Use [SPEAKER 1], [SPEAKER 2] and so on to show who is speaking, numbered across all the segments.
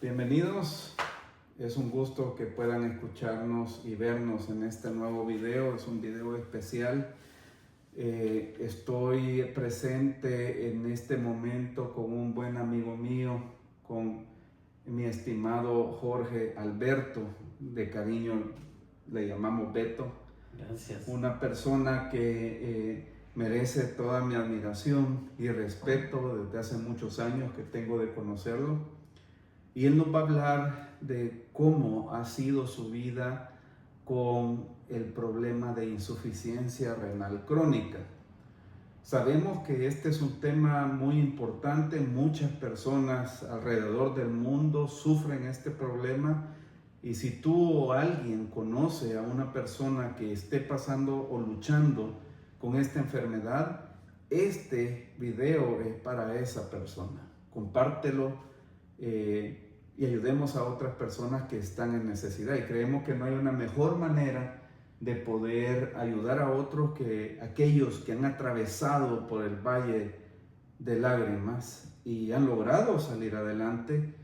[SPEAKER 1] Bienvenidos, es un gusto que puedan escucharnos y vernos en este nuevo video, es un video especial. Estoy presente en este momento con un buen amigo mío, con mi estimado Jorge Alberto, de cariño le llamamos Beto.
[SPEAKER 2] Gracias.
[SPEAKER 1] Una persona que merece toda mi admiración y respeto desde hace muchos años que tengo de conocerlo. Y él nos va a hablar de cómo ha sido su vida con el problema de insuficiencia renal crónica. Sabemos que este es un tema muy importante, muchas personas alrededor del mundo sufren este problema, y si tú o alguien conoce a una persona que esté pasando o luchando con esta enfermedad, este video es para esa persona. Compártelo y ayudemos a otras personas que están en necesidad, y creemos que no hay una mejor manera de poder ayudar a otros que aquellos que han atravesado por el valle de lágrimas y han logrado salir adelante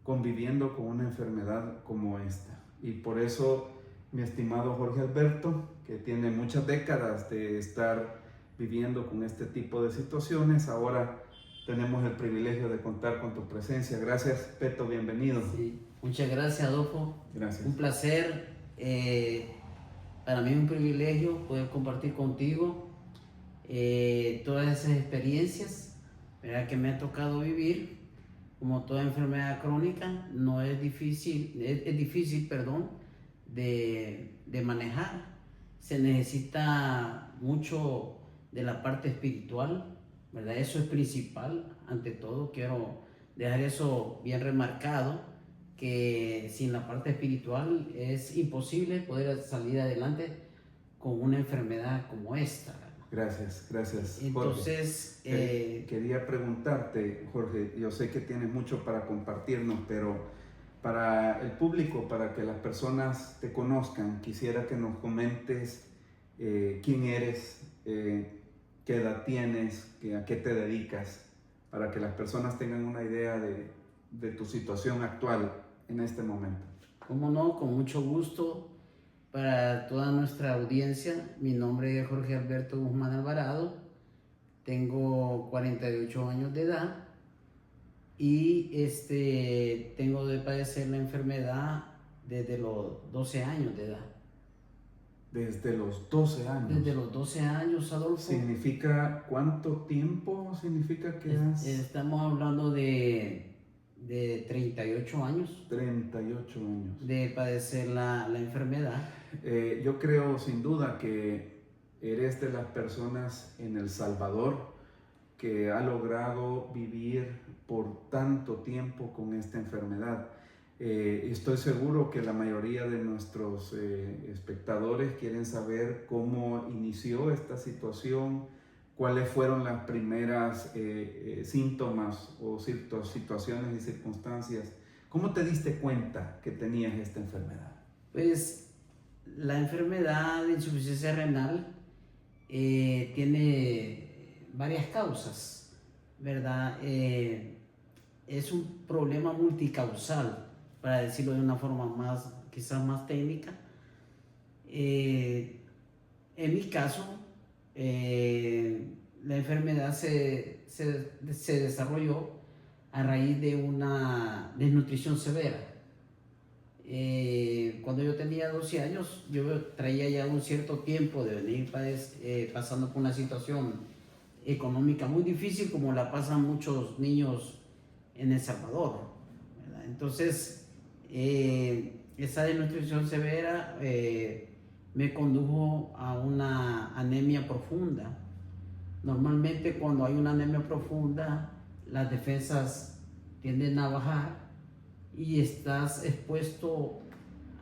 [SPEAKER 1] conviviendo con una enfermedad como esta. Y por eso mi estimado Jorge Alberto, que tiene muchas décadas de estar viviendo con este tipo de situaciones, ahora tenemos el privilegio de contar con tu presencia. Gracias, Beto, bienvenido.
[SPEAKER 2] Sí, muchas gracias, Adolfo.
[SPEAKER 1] Gracias.
[SPEAKER 2] Un placer. Para mí es un privilegio poder compartir contigo todas esas experiencias, ¿verdad?, que me ha tocado vivir. Como toda enfermedad crónica, no es difícil, es difícil, de manejar. Se necesita mucho de la parte espiritual, ¿verdad? Eso es principal. Ante todo, quiero dejar eso bien remarcado, que sin la parte espiritual es imposible poder salir adelante con una enfermedad como esta.
[SPEAKER 1] Gracias, gracias.
[SPEAKER 2] Entonces,
[SPEAKER 1] quería preguntarte, Jorge, yo sé que tienes mucho para compartirnos, pero para el público, para que las personas te conozcan, quisiera que nos comentes quién eres, qué edad tienes, a qué te dedicas, para que las personas tengan una idea de tu situación actual en este momento.
[SPEAKER 2] Cómo no, con mucho gusto. Para toda nuestra audiencia, mi nombre es Jorge Alberto Guzmán Alvarado, tengo 48 años de edad y tengo de padecer la enfermedad desde los 12 años de edad.
[SPEAKER 1] Desde los 12 años.
[SPEAKER 2] Desde los 12 años, Adolfo.
[SPEAKER 1] ¿Significa cuánto tiempo significa que has?
[SPEAKER 2] Estamos hablando de 38 años.
[SPEAKER 1] 38 años.
[SPEAKER 2] De padecer la enfermedad.
[SPEAKER 1] Yo creo sin duda que eres de las personas en El Salvador que ha logrado vivir por tanto tiempo con esta enfermedad. Estoy seguro que la mayoría de nuestros espectadores quieren saber cómo inició esta situación, cuáles fueron las primeras síntomas o situaciones y circunstancias. ¿Cómo te diste cuenta que tenías esta enfermedad?
[SPEAKER 2] Pues la enfermedad de insuficiencia renal tiene varias causas, ¿verdad? Es un problema multicausal, para decirlo de una forma quizás más técnica. En mi caso, la enfermedad se desarrolló a raíz de una desnutrición severa. Cuando yo tenía 12 años, yo traía ya un cierto tiempo de venir pasando por una situación económica muy difícil, como la pasan muchos niños en El Salvador, ¿verdad? Entonces, esa desnutrición severa me condujo a una anemia profunda. Normalmente, cuando hay una anemia profunda, las defensas tienden a bajar y estás expuesto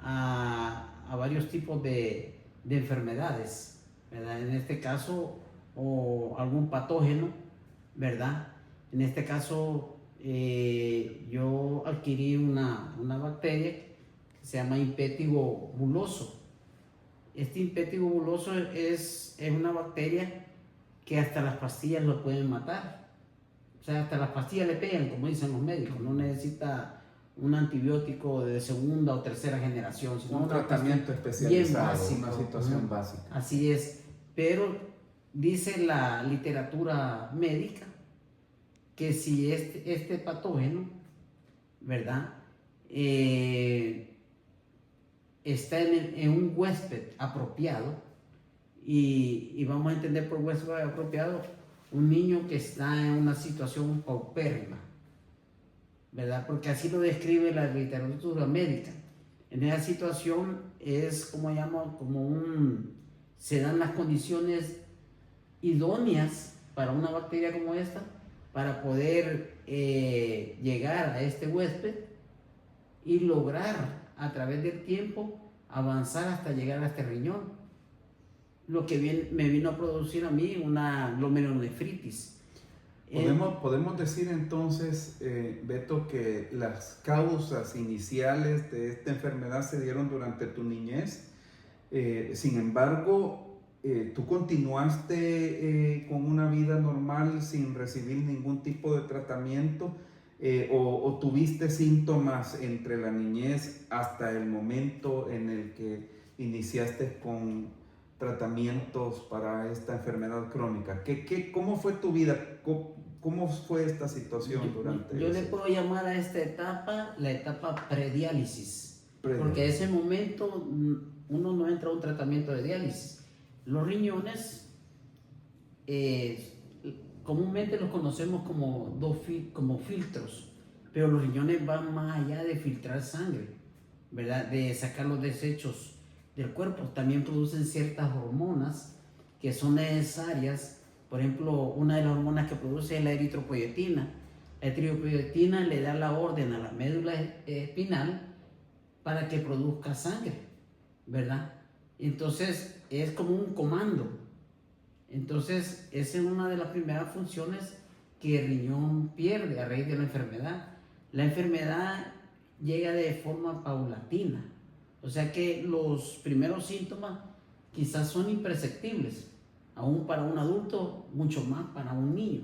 [SPEAKER 2] a varios tipos de enfermedades, ¿verdad? En este caso, o algún patógeno, ¿verdad? En este caso, yo adquirí una bacteria que se llama impétigo buloso. Este impétigo buloso es una bacteria que hasta las pastillas lo pueden matar. sea, hasta las pastillas le pegan, como dicen los médicos, no necesita un antibiótico de segunda o tercera generación, sino
[SPEAKER 1] un tratamiento especializado,
[SPEAKER 2] básico,
[SPEAKER 1] una situación básica.
[SPEAKER 2] Así es, pero dice la literatura médica que si este patógeno, ¿verdad? Está en un huésped apropiado, y vamos a entender por huésped apropiado un niño que está en una situación paupérrima, ¿verdad? Porque así lo describe la literatura médica. En esa situación es se dan las condiciones idóneas para una bacteria como esta, para poder llegar a este huésped y lograr a través del tiempo avanzar hasta llegar a este riñón, lo que me vino a producir a mí una glomerulonefritis.
[SPEAKER 1] Podemos decir entonces, Beto, que las causas iniciales de esta enfermedad se dieron durante tu niñez. Sin embargo, tú continuaste con una vida normal sin recibir ningún tipo de tratamiento, o tuviste síntomas entre la niñez hasta el momento en el que iniciaste con tratamientos para esta enfermedad crónica. ¿Cómo fue tu vida? ¿Cómo fue esta situación durante
[SPEAKER 2] Yo le puedo llamar a esta etapa la etapa prediálisis, porque en ese momento uno no entra a un tratamiento de diálisis. Los riñones comúnmente los conocemos como filtros, pero los riñones van más allá de filtrar sangre, ¿verdad? De sacar los desechos del cuerpo. También producen ciertas hormonas que son necesarias. Por ejemplo, una de las hormonas que produce es la eritropoyetina. La eritropoyetina le da la orden a la médula espinal para que produzca sangre, ¿verdad? Entonces es como un comando. Entonces esa es una de las primeras funciones que el riñón pierde a raíz de la enfermedad. La enfermedad llega de forma paulatina, o sea que los primeros síntomas quizás son imperceptibles, aún para un adulto, mucho más para un niño.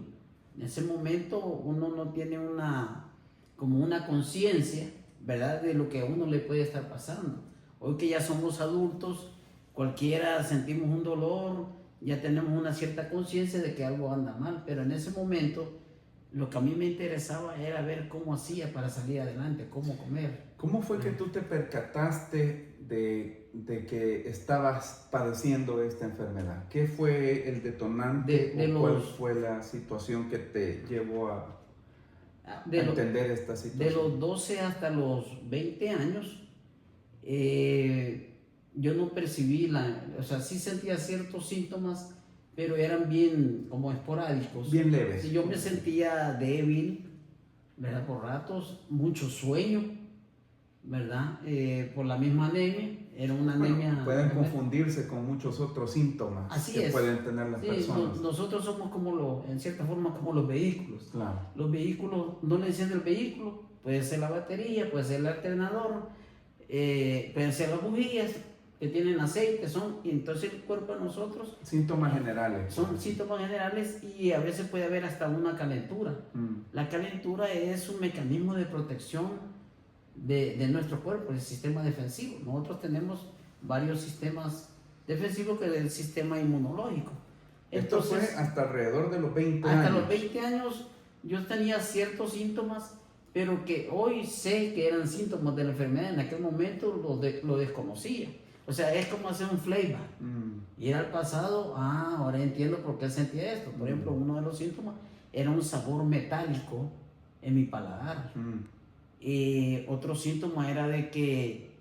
[SPEAKER 2] En ese momento uno no tiene una conciencia, ¿verdad?, de lo que a uno le puede estar pasando. Hoy que ya somos adultos, cualquiera sentimos un dolor, ya tenemos una cierta conciencia de que algo anda mal, pero en ese momento lo que a mí me interesaba era ver cómo hacía para salir adelante, cómo comer.
[SPEAKER 1] ¿Cómo fue que tú te percataste de que estabas padeciendo esta enfermedad? ¿Qué fue el detonante cuál fue la situación que te llevó a entender esta situación?
[SPEAKER 2] De los 12 hasta los 20 años, yo no percibí o sea, sí sentía ciertos síntomas, pero eran bien como esporádicos.
[SPEAKER 1] Bien leves.
[SPEAKER 2] Sí, yo me sentía débil, ¿verdad? Por ratos, mucho sueño, ¿verdad? Por la misma anemia, era una anemia...
[SPEAKER 1] Pueden confundirse con muchos otros síntomas pueden tener las personas.
[SPEAKER 2] Nosotros somos en cierta forma como los vehículos.
[SPEAKER 1] Claro.
[SPEAKER 2] Los vehículos, no le enciende el vehículo, puede ser la batería, puede ser el alternador, pueden ser las bujías que tienen aceite, y entonces el cuerpo de nosotros...
[SPEAKER 1] Síntomas generales.
[SPEAKER 2] Son síntomas generales, y a veces puede haber hasta una calentura. La calentura es un mecanismo de protección de nuestro cuerpo, el sistema defensivo. Nosotros tenemos varios sistemas defensivos que es el sistema inmunológico.
[SPEAKER 1] Entonces, esto fue hasta alrededor de los 20 años.
[SPEAKER 2] Hasta los 20 años yo tenía ciertos síntomas, pero que hoy sé que eran síntomas de la enfermedad. En aquel momento lo desconocía. O sea, es como hacer un flashback. Ir al pasado, ahora entiendo por qué sentía esto. Por ejemplo, uno de los síntomas era un sabor metálico en mi paladar. Otro síntoma era de que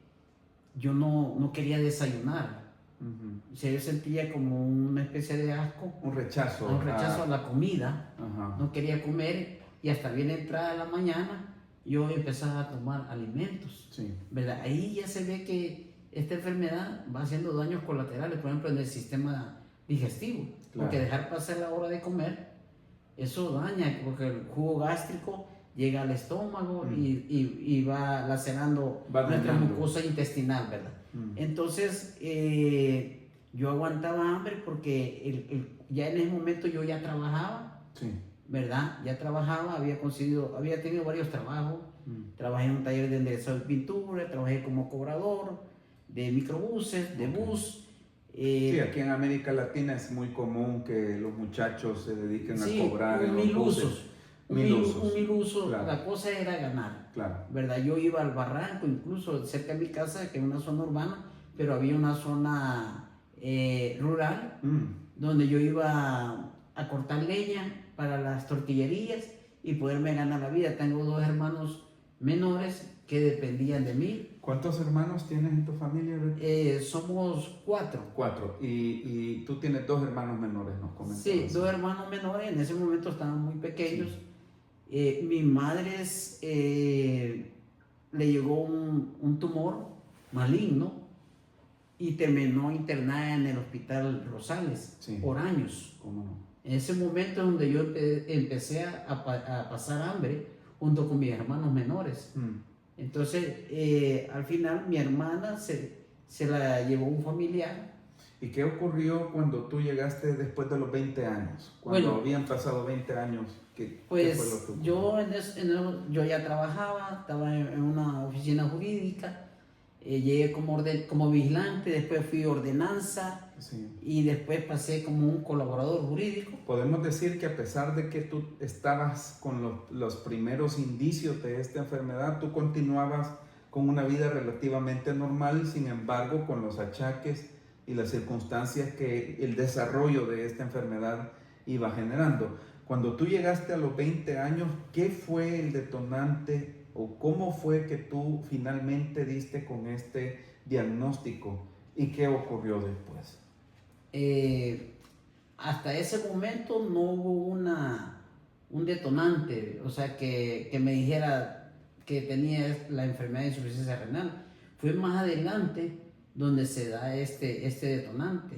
[SPEAKER 2] yo no quería desayunar. O sea, yo sentía como una especie de asco.
[SPEAKER 1] Un rechazo.
[SPEAKER 2] Un rechazo a la comida. No quería comer, y hasta bien entrada la mañana yo empezaba a tomar alimentos.
[SPEAKER 1] Sí.
[SPEAKER 2] ¿Verdad? Ahí ya se ve que esta enfermedad va haciendo daños colaterales, por ejemplo, en el sistema digestivo. Claro. Porque dejar pasar la hora de comer, eso daña, porque el jugo gástrico llega al estómago y va lacerando nuestra mucosa intestinal, ¿verdad? Entonces, yo aguantaba hambre porque ya en ese momento yo ya trabajaba, ¿verdad? Ya trabajaba, había tenido varios trabajos. Trabajé en un taller de enderezado de pintura, trabajé como cobrador de microbuses, de bus.
[SPEAKER 1] Sí, aquí en América Latina es muy común que los muchachos se dediquen
[SPEAKER 2] sí,
[SPEAKER 1] a cobrar en los
[SPEAKER 2] mil
[SPEAKER 1] buses.
[SPEAKER 2] usos.
[SPEAKER 1] Un
[SPEAKER 2] mil usos,
[SPEAKER 1] claro.
[SPEAKER 2] La cosa era ganar,
[SPEAKER 1] claro.
[SPEAKER 2] ¿verdad? Yo iba al barranco, incluso cerca de mi casa, que es una zona urbana, pero había una zona rural, donde yo iba a cortar leña para las tortillerías y poderme ganar la vida. Tengo 2 hermanos menores que dependían de mí.
[SPEAKER 1] ¿Cuántos hermanos tienes en tu familia?
[SPEAKER 2] Somos 4.
[SPEAKER 1] 4. Y tú tienes 2 hermanos menores, nos comentabas.
[SPEAKER 2] Sí, 2 hermanos menores, en ese momento estaban muy pequeños. Sí. Mi madre le llegó un tumor maligno y terminó internada en el hospital Rosales por años.
[SPEAKER 1] ¿Cómo no?
[SPEAKER 2] En ese momento es donde yo empecé a pasar hambre junto con mis hermanos menores. Entonces, al final mi hermana se la llevó un familiar.
[SPEAKER 1] ¿Y qué ocurrió cuando tú llegaste después de los 20 años? Cuando habían pasado 20 años, ¿qué fue lo que ocurrió?
[SPEAKER 2] Yo ya trabajaba, estaba en una oficina jurídica, llegué como vigilante, después fui ordenanza, y después pasé como un colaborador jurídico.
[SPEAKER 1] Podemos decir que a pesar de que tú estabas con los primeros indicios de esta enfermedad, tú continuabas con una vida relativamente normal, sin embargo, con los achaques y las circunstancias que el desarrollo de esta enfermedad iba generando. Cuando tú llegaste a los 20 años, ¿qué fue el detonante o cómo fue que tú finalmente diste con este diagnóstico y qué ocurrió después?
[SPEAKER 2] Hasta ese momento no hubo un detonante, o sea, que me dijera que tenía la enfermedad de insuficiencia renal. Fue más adelante donde se da este detonante.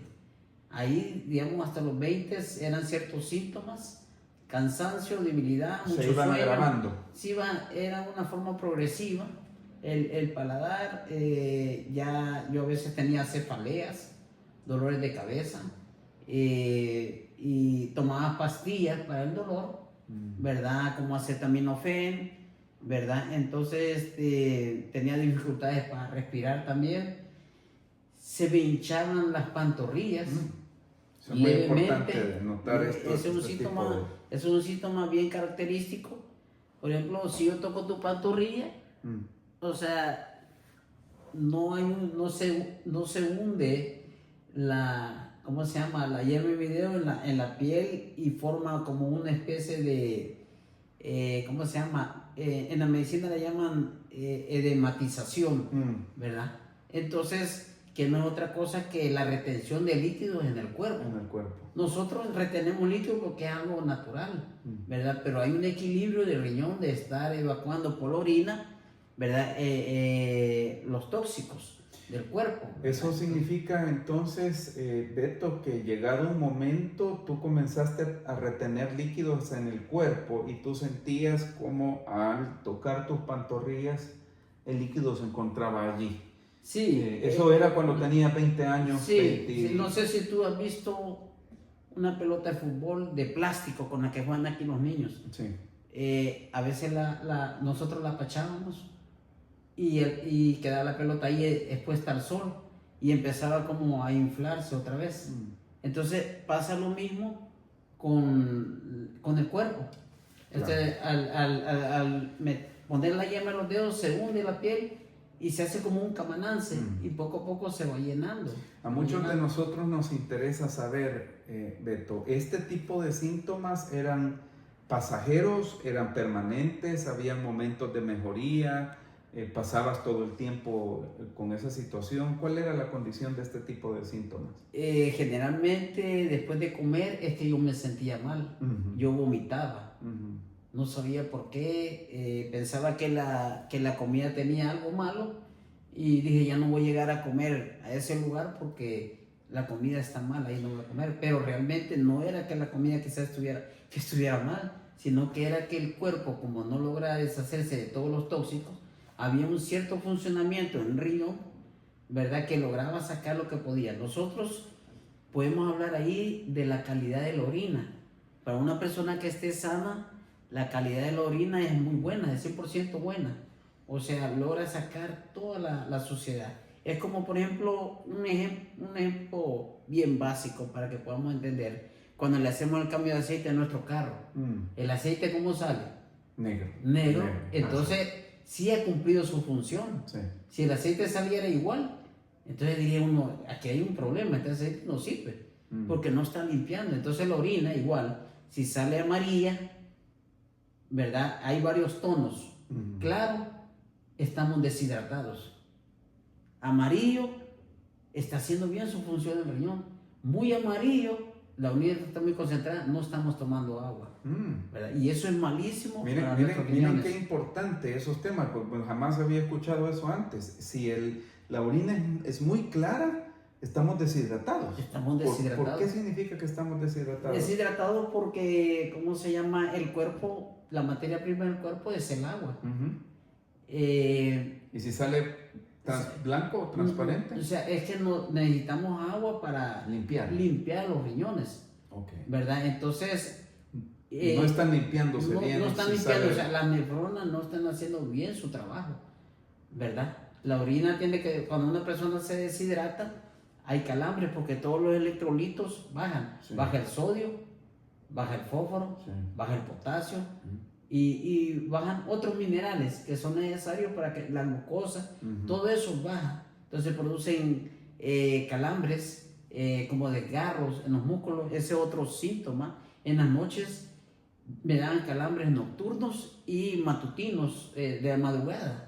[SPEAKER 2] Ahí, digamos, hasta los 20 eran ciertos síntomas: cansancio, debilidad, mucho sueño.
[SPEAKER 1] Se iban agravando.
[SPEAKER 2] Sí, era una forma progresiva. El paladar, ya yo a veces tenía cefaleas, dolores de cabeza, y tomaba pastillas para el dolor, ¿verdad? Como acetaminofén, ¿verdad? Entonces tenía dificultades para respirar también. Se me hinchaban las pantorrillas.
[SPEAKER 1] Es muy importante notar esto.
[SPEAKER 2] Es un síntoma bien característico. Por ejemplo, si yo toco tu pantorrilla, o sea, no se hunde ¿cómo se llama? La yerba de video en la piel y forma como una especie de, ¿cómo se llama? En la medicina le llaman edematización, ¿verdad? Entonces, que no es otra cosa que la retención de líquidos en el cuerpo. Nosotros retenemos líquidos porque es algo natural, ¿verdad? Pero hay un equilibrio del riñón de estar evacuando por la orina, ¿verdad? Los tóxicos del cuerpo.
[SPEAKER 1] Eso significa entonces, Beto, que llegado un momento tú comenzaste a retener líquidos en el cuerpo y tú sentías como al tocar tus pantorrillas el líquido se encontraba allí.
[SPEAKER 2] Sí.
[SPEAKER 1] Eso era cuando tenía 20 años.
[SPEAKER 2] Sí, 20... no sé si tú has visto una pelota de fútbol de plástico con la que juegan aquí los niños.
[SPEAKER 1] Sí.
[SPEAKER 2] A veces nosotros la apachábamos y quedaba la pelota ahí expuesta al sol y empezaba como a inflarse otra vez. Entonces pasa lo mismo con el cuerpo. Entonces, al poner la yema en los dedos se hunde la piel y se hace como un camanance y poco a poco se va llenando.
[SPEAKER 1] A muchos de nosotros nos interesa saber, Beto, ¿este tipo de síntomas eran pasajeros, eran permanentes, había momentos de mejoría, pasabas todo el tiempo con esa situación? ¿Cuál era la condición de este tipo de síntomas?
[SPEAKER 2] Generalmente después de comer es que yo me sentía mal, yo vomitaba. No sabía por qué, pensaba que la comida tenía algo malo y dije, ya no voy a llegar a comer a ese lugar porque la comida está mal, ahí no voy a comer. Pero realmente no era que la comida quizás estuviera mal, sino que era que el cuerpo, como no logra deshacerse de todos los tóxicos, había un cierto funcionamiento en el riñón, ¿verdad? Que lograba sacar lo que podía. Nosotros podemos hablar ahí de la calidad de la orina. Para una persona que esté sana, la calidad de la orina es muy buena, es 100% buena. O sea, logra sacar toda la suciedad. Es como, por ejemplo, un ejemplo bien básico para que podamos entender. Cuando le hacemos el cambio de aceite a nuestro carro, el aceite, ¿cómo sale?
[SPEAKER 1] Negro.
[SPEAKER 2] Negro. Entonces, sí ha cumplido su función.
[SPEAKER 1] Sí.
[SPEAKER 2] Si el aceite saliera igual, entonces diría uno, aquí hay un problema, este aceite no sirve, porque no está limpiando. Entonces la orina igual, si sale amarilla, ¿verdad? Hay varios tonos. Claro, estamos deshidratados. Amarillo, está haciendo bien su función del riñón. Muy amarillo, la orina está muy concentrada, no estamos tomando agua. ¿Verdad? Y eso es malísimo para nuestros riñones.
[SPEAKER 1] Miren qué importante esos temas, porque jamás había escuchado eso antes. Si la orina es muy clara, estamos deshidratados.
[SPEAKER 2] Estamos deshidratados.
[SPEAKER 1] ¿Por qué significa que estamos deshidratados?
[SPEAKER 2] Deshidratados porque, ¿cómo se llama? El cuerpo, la materia prima del cuerpo es el agua.
[SPEAKER 1] ¿Y si sale blanco o transparente?
[SPEAKER 2] O sea, es que necesitamos agua para
[SPEAKER 1] limpiar
[SPEAKER 2] los riñones. ¿Verdad? Entonces...
[SPEAKER 1] no están limpiándose bien.
[SPEAKER 2] No están limpiando, o sea, las nefronas no están haciendo bien su trabajo, ¿verdad? La orina tiene que, cuando una persona se deshidrata, hay calambres porque todos los electrolitos bajan. Sí. Baja el sodio, baja el fósforo, sí, baja el potasio y bajan otros minerales que son necesarios para que la glucosa, todo eso baja. Entonces producen calambres, como desgarros en los músculos, ese otro síntoma. En las noches me dan calambres nocturnos y matutinos de madrugada.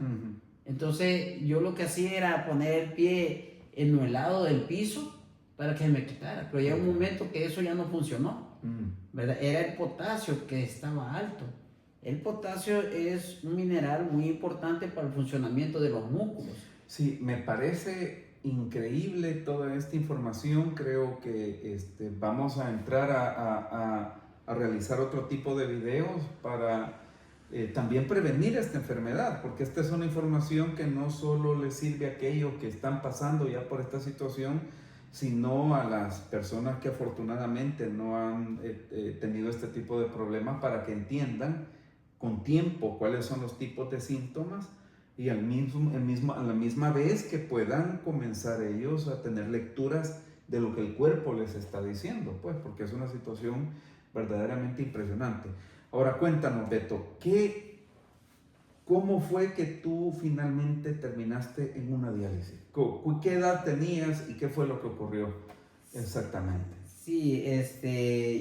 [SPEAKER 2] Entonces yo lo que hacía era poner el pie en el lado del piso para que me quitara, pero llega un momento que eso ya no funcionó, ¿verdad? Era el potasio que estaba alto. El potasio es un mineral muy importante para el funcionamiento de los músculos.
[SPEAKER 1] Sí, me parece increíble toda esta información. Creo que vamos a entrar a realizar otro tipo de videos para también prevenir esta enfermedad, porque esta es una información que no solo le sirve a aquellos que están pasando ya por esta situación, sino a las personas que afortunadamente no han tenido este tipo de problemas, para que entiendan con tiempo cuáles son los tipos de síntomas y a la misma vez que puedan comenzar ellos a tener lecturas de lo que el cuerpo les está diciendo, pues, porque es una situación verdaderamente impresionante. Ahora cuéntanos, Beto, ¿cómo fue que tú finalmente terminaste en una diálisis? ¿Qué edad tenías y qué fue lo que ocurrió exactamente?
[SPEAKER 2] Sí,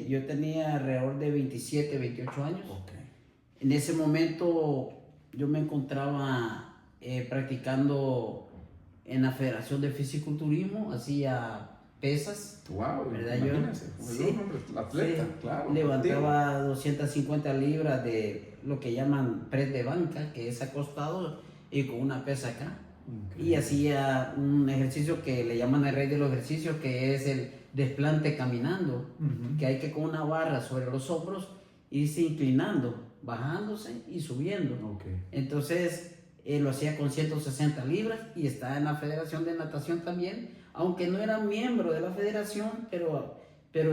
[SPEAKER 2] yo tenía alrededor de 27, 28 años. En ese momento yo me encontraba practicando en la Federación de Fisiculturismo, hacía pesas.
[SPEAKER 1] Wow,
[SPEAKER 2] ¿verdad?
[SPEAKER 1] Imagínense,
[SPEAKER 2] Sí,
[SPEAKER 1] atleta,
[SPEAKER 2] sí,
[SPEAKER 1] claro.
[SPEAKER 2] levantaba 250 libras de lo que llaman press de banca, que es acostado y con una pesa acá. Increíble. Y hacía un ejercicio que le llaman el rey de los ejercicios, que es el desplante caminando, que hay que con una barra sobre los hombros irse inclinando, bajándose y subiendo. Entonces lo hacía con 160 libras y estaba en la Federación de Natación también, aunque no era miembro de la federación, pero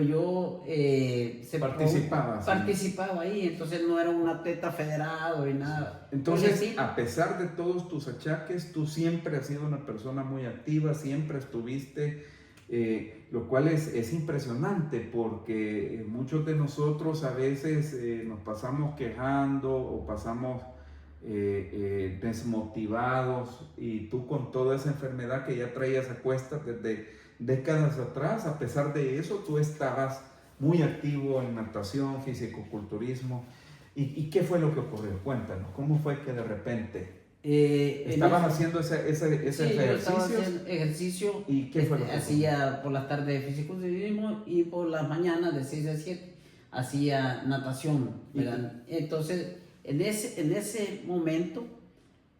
[SPEAKER 2] yo participaba ahí, entonces no era un atleta federado y nada.
[SPEAKER 1] Entonces, a pesar de todos tus achaques, tú siempre has sido una persona muy activa, siempre estuviste, lo cual es impresionante, porque muchos de nosotros a veces nos pasamos quejando o pasamos desmotivados, y tú con toda esa enfermedad que ya traías a cuestas desde décadas atrás, a pesar de eso tú estabas muy activo en natación, fisicoculturismo. ¿Y qué fue lo que ocurrió? Cuéntanos, ¿cómo fue que de repente estabas haciendo ese ejercicio?
[SPEAKER 2] Estaba haciendo ejercicio.
[SPEAKER 1] ¿Y qué fue lo que
[SPEAKER 2] hacía por las tardes fisicoculturismo y por las mañanas de 6 a 7 hacía natación, ¿verdad? Entonces en ese momento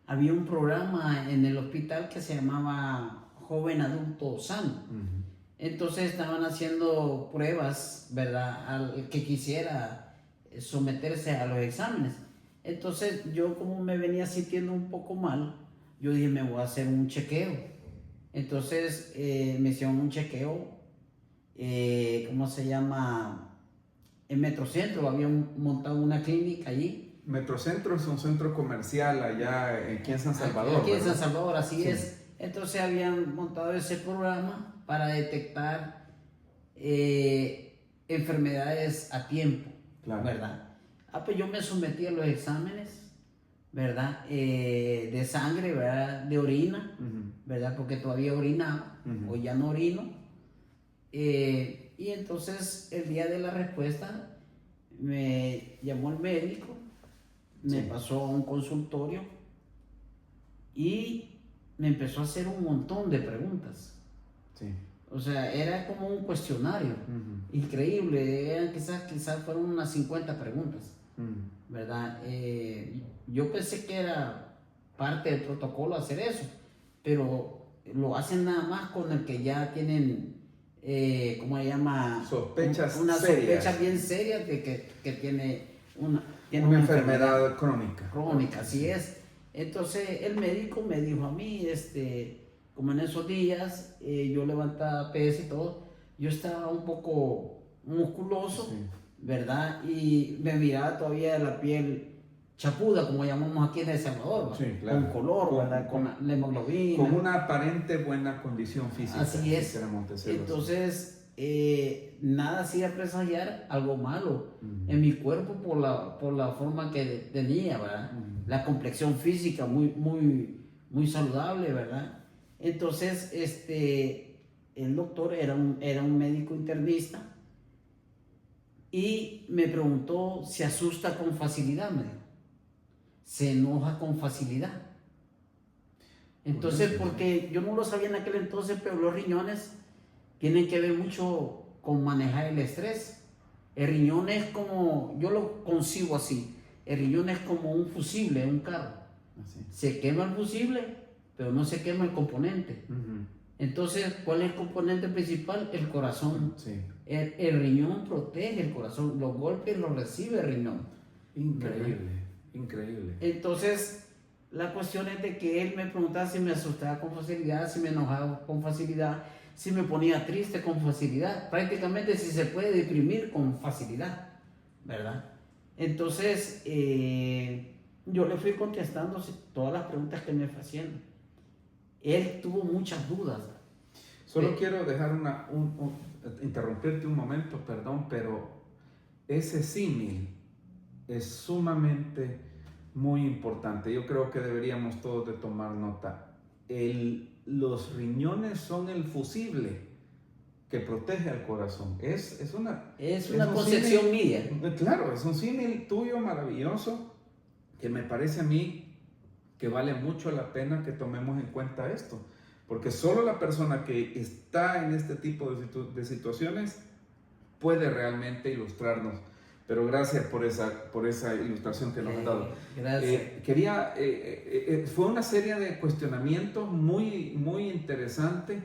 [SPEAKER 2] había un programa en el hospital que se llamaba Joven Adulto Sano. Entonces estaban haciendo pruebas, ¿verdad?, al que quisiera someterse a los exámenes. Entonces yo, como me venía sintiendo un poco mal, yo dije, me voy a hacer un chequeo. Entonces me hicieron un chequeo, ¿cómo se llama? en Metrocentro habían montado una clínica allí.
[SPEAKER 1] Metrocentro es un centro comercial allá aquí en San Salvador.
[SPEAKER 2] Aquí en
[SPEAKER 1] ¿verdad?
[SPEAKER 2] San Salvador, así
[SPEAKER 1] Sí.
[SPEAKER 2] es. Entonces habían montado ese programa para detectar enfermedades a tiempo,
[SPEAKER 1] Claro.
[SPEAKER 2] ¿verdad? Pues yo me sometí a los exámenes, ¿verdad? De sangre, ¿verdad? De orina, ¿verdad? Porque todavía orinaba, o ya no orino. Y entonces el día de la respuesta me llamó el médico, me pasó a un consultorio y me empezó a hacer un montón de preguntas.
[SPEAKER 1] Sí.
[SPEAKER 2] O sea, era como un cuestionario, increíble, eran quizás fueron unas 50 preguntas, ¿verdad? Yo pensé que era parte del protocolo hacer eso, pero lo hacen nada más con el que ya tienen, ¿cómo se llama?
[SPEAKER 1] Sospechas
[SPEAKER 2] una
[SPEAKER 1] serias.
[SPEAKER 2] sospecha bien seria de que tiene una
[SPEAKER 1] enfermedad crónica.
[SPEAKER 2] Crónica, así es. Entonces el médico me dijo a mí, como en esos días yo levantaba peso y todo, yo estaba un poco musculoso,
[SPEAKER 1] Sí.
[SPEAKER 2] ¿verdad? Y me miraba todavía la piel chapuda, como llamamos aquí en El Salvador,
[SPEAKER 1] Sí, claro.
[SPEAKER 2] con color, ¿verdad? Con la hemoglobina.
[SPEAKER 1] Con una aparente buena condición física.
[SPEAKER 2] Así es. Entonces, nada hacía presagiar algo malo en mi cuerpo por la forma que tenía, ¿verdad? La complexión física muy saludable, ¿verdad? Entonces, el doctor era un médico internista y me preguntó, ¿se asusta con facilidad? Me dijo. ¿Se enoja con facilidad? Entonces, porque yo no lo sabía en aquel entonces, pero los riñones tienen que ver mucho con manejar el estrés. El riñón es como, yo lo concibo así, el riñón es como un fusible, un carro.
[SPEAKER 1] Así.
[SPEAKER 2] Se quema el fusible, pero no se quema el componente. Entonces, ¿cuál es el componente principal? El corazón.
[SPEAKER 1] Sí.
[SPEAKER 2] El riñón protege el corazón, los golpes los recibe el riñón.
[SPEAKER 1] Increíble, increíble.
[SPEAKER 2] Entonces, la cuestión es de que él me preguntaba si me asustaba con facilidad, si me enojaba con facilidad, si me ponía triste con facilidad, prácticamente si se puede deprimir con facilidad, ¿verdad? Entonces, yo le fui contestando todas las preguntas que me fue haciendo. Él tuvo muchas dudas.
[SPEAKER 1] Solo quiero dejar interrumpirte un momento, perdón, pero ese símil es sumamente muy importante. Yo creo que deberíamos todos de tomar nota. Los riñones son el fusible que protege al corazón. Es una
[SPEAKER 2] concepción mía.
[SPEAKER 1] Claro, es un símil tuyo maravilloso que me parece a mí que vale mucho la pena que tomemos en cuenta esto. Porque solo la persona que está en este tipo de situaciones puede realmente ilustrarnos. Pero gracias por esa ilustración que nos has dado.
[SPEAKER 2] Gracias.
[SPEAKER 1] Fue una serie de cuestionamientos muy, muy interesante.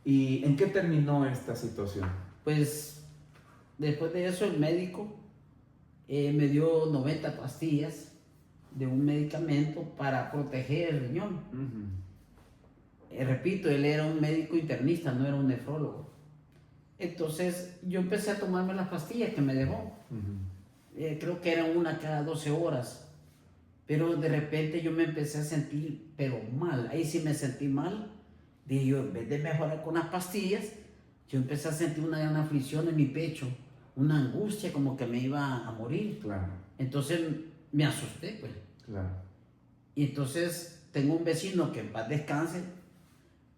[SPEAKER 1] ¿Y en qué terminó esta situación?
[SPEAKER 2] Pues después de eso el médico me dio 90 pastillas de un medicamento para proteger el riñón. Repito, él era un médico internista, no era un nefrólogo. Entonces yo empecé a tomarme las pastillas que me dejó. Creo que eran una cada 12 horas. Pero de repente yo me empecé a sentir, pero mal. Ahí sí me sentí mal. Dije yo, en vez de mejorar con las pastillas, yo empecé a sentir una gran aflicción en mi pecho, una angustia como que me iba a morir.
[SPEAKER 1] Claro.
[SPEAKER 2] Entonces me asusté, pues.
[SPEAKER 1] Claro.
[SPEAKER 2] Y entonces tengo un vecino que en paz descanse,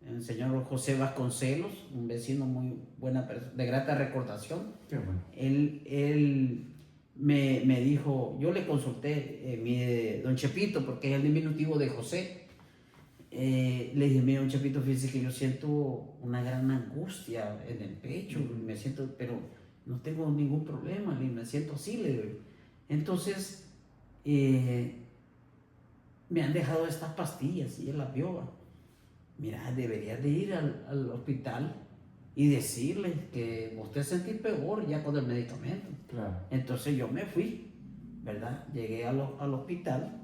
[SPEAKER 2] el señor José Vasconcelos, un vecino muy buena persona, de grata recordación.
[SPEAKER 1] Qué bueno.
[SPEAKER 2] Él me dijo, yo le consulté, don Chepito, porque es el diminutivo de José. Le dije, mira, don Chepito, fíjese que yo siento una gran angustia en el pecho, me siento, pero no tengo ningún problema, me siento así, le digo. Entonces, me han dejado estas pastillas y él las vio. Mira, deberías de ir al hospital y decirle que usted se sentí peor ya con el medicamento.
[SPEAKER 1] Claro.
[SPEAKER 2] Entonces yo me fui, ¿verdad? Llegué al hospital,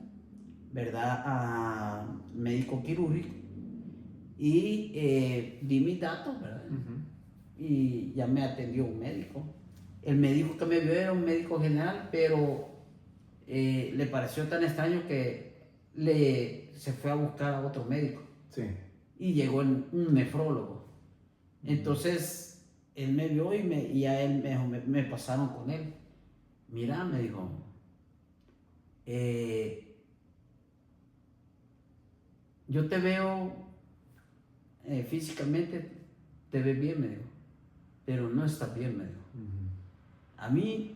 [SPEAKER 2] ¿verdad? A médico quirúrgico y di mis datos, ¿verdad? Y ya me atendió un médico. El médico que me vio era un médico general, pero le pareció tan extraño que se fue a buscar a otro médico.
[SPEAKER 1] Sí.
[SPEAKER 2] Y llegó un nefrólogo. Entonces, él me vio y a él me pasaron con él. Mira, me dijo, yo te veo físicamente, te ves bien, me dijo, pero no estás bien, me dijo. A mí